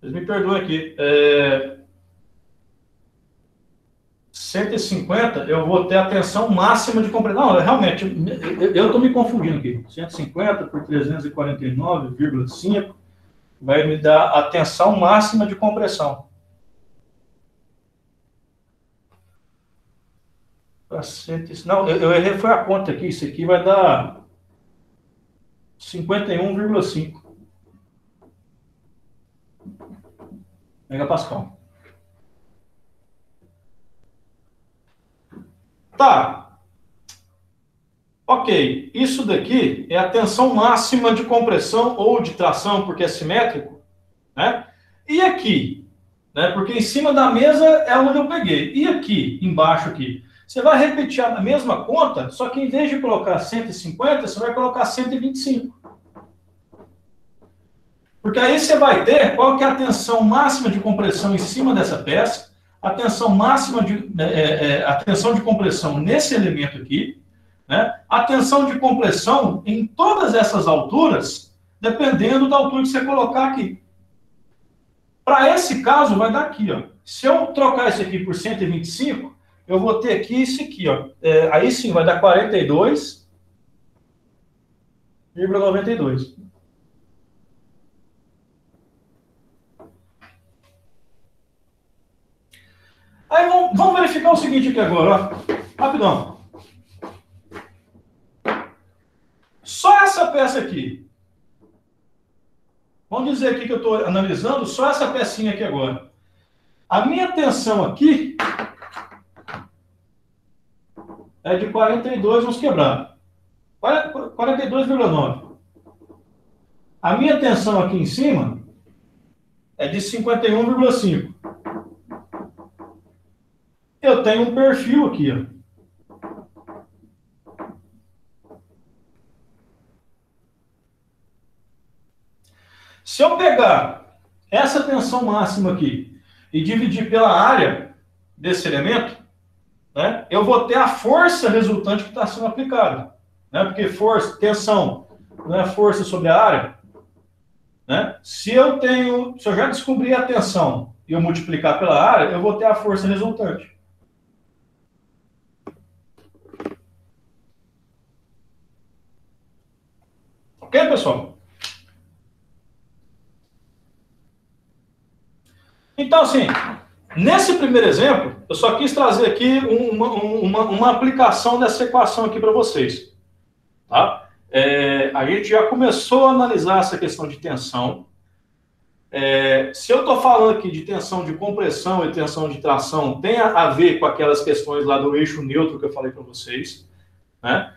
A: Vocês me perdoem aqui. 150, eu vou ter a tensão máxima de compressão. Não, realmente, eu estou me confundindo aqui. 150 por 349,5 vai me dar a tensão máxima de compressão. Não, eu errei, foi a conta aqui. Isso aqui vai dar 51,5 megapascal. Tá. Ok. Isso daqui é a tensão máxima de compressão ou de tração, porque é simétrico. Né? E aqui? Né? Porque em cima da mesa é onde eu peguei. E aqui, embaixo aqui? Você vai repetir a mesma conta, só que em vez de colocar 150, você vai colocar 125. Porque aí você vai ter qual que é a tensão máxima de compressão em cima dessa peça, a tensão máxima a tensão de compressão nesse elemento aqui, né? A tensão de compressão em todas essas alturas, dependendo da altura que você colocar aqui. Para esse caso, vai dar aqui, ó. Se eu trocar esse aqui por 125, eu vou ter aqui isso aqui, ó. Aí sim, vai dar 42,92. Aí vamos verificar o seguinte aqui agora, ó. Rapidão. Só essa peça aqui. Vamos dizer aqui que eu estou analisando só essa pecinha aqui agora. A minha tensão aqui é de 42, vamos quebrar. 42,9. A minha tensão aqui em cima é de 51,5. Eu tenho um perfil aqui, ó. Se eu pegar essa tensão máxima aqui e dividir pela área desse elemento, né, eu vou ter a força resultante que está sendo aplicada. Né, porque tensão não é força sobre a área. Né? Se eu já descobrir a tensão e eu multiplicar pela área, eu vou ter a força resultante. Ok, pessoal? Então, assim, nesse primeiro exemplo, eu só quis trazer aqui uma aplicação dessa equação aqui para vocês. Tá? A gente já começou a analisar essa questão de tensão. Se eu estou falando aqui de tensão de compressão e tensão de tração, tem a ver com aquelas questões lá do eixo neutro que eu falei para vocês. Né?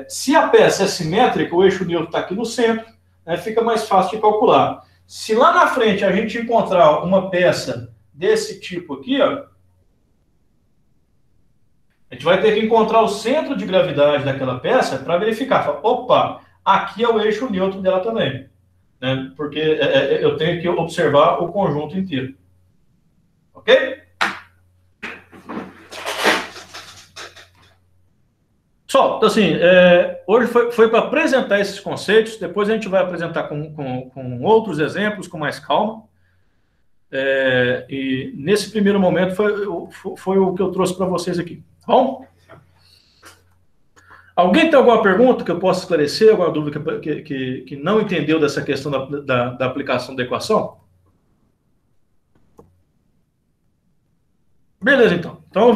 A: Se a peça é simétrica, o eixo neutro está aqui no centro. aí fica mais fácil de calcular. Se lá na frente a gente encontrar uma peça desse tipo aqui, ó, a gente vai ter que encontrar o centro de gravidade daquela peça para verificar. Fala, opa, aqui é o eixo neutro dela também. Né? Porque eu tenho que observar o conjunto inteiro. Ok? Pessoal, então assim, hoje foi para apresentar esses conceitos, depois a gente vai apresentar com outros exemplos, com mais calma. E nesse primeiro momento foi o que eu trouxe para vocês aqui. Tá bom? Alguém tem alguma pergunta que eu possa esclarecer, alguma dúvida que não entendeu dessa questão da aplicação da equação? Beleza, então. Então eu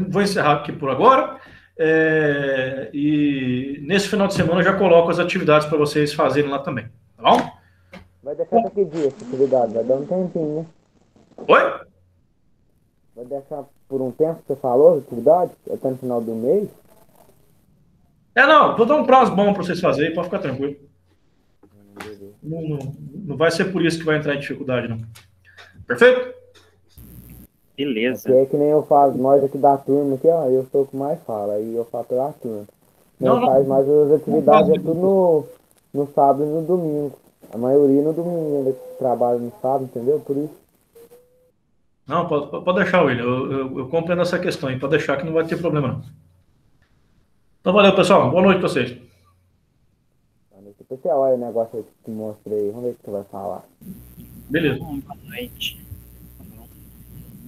A: vou encerrar aqui por agora. E nesse final de semana eu já coloco as atividades para vocês fazerem lá também. Tá bom?
E: Vai deixar pra que dia essa atividade? Vai dar um tempinho, né?
A: Oi?
E: Vai deixar por um tempo que você falou, atividade? Até no final do mês?
A: Não, vou dar um prazo bom para vocês fazerem, pode ficar tranquilo. Não vai ser por isso que vai entrar em dificuldade, não. Perfeito?
B: Beleza.
E: Porque é que nem eu falo, nós aqui da turma, aqui, ó, eu sou o que mais fala, aí eu faço da turma. Não faz mais as atividades, é tudo no sábado e no domingo. A maioria no domingo, ainda trabalha no sábado, entendeu? Por isso.
A: Não, pode deixar, William. Eu compreendo essa questão, hein? Pode deixar que não vai ter problema, não. Então, valeu, pessoal. Boa noite para vocês.
E: Boa noite. Pessoal, olha o negócio aí que te mostrei. Vamos ver o que você vai falar.
A: Beleza.
B: Boa noite.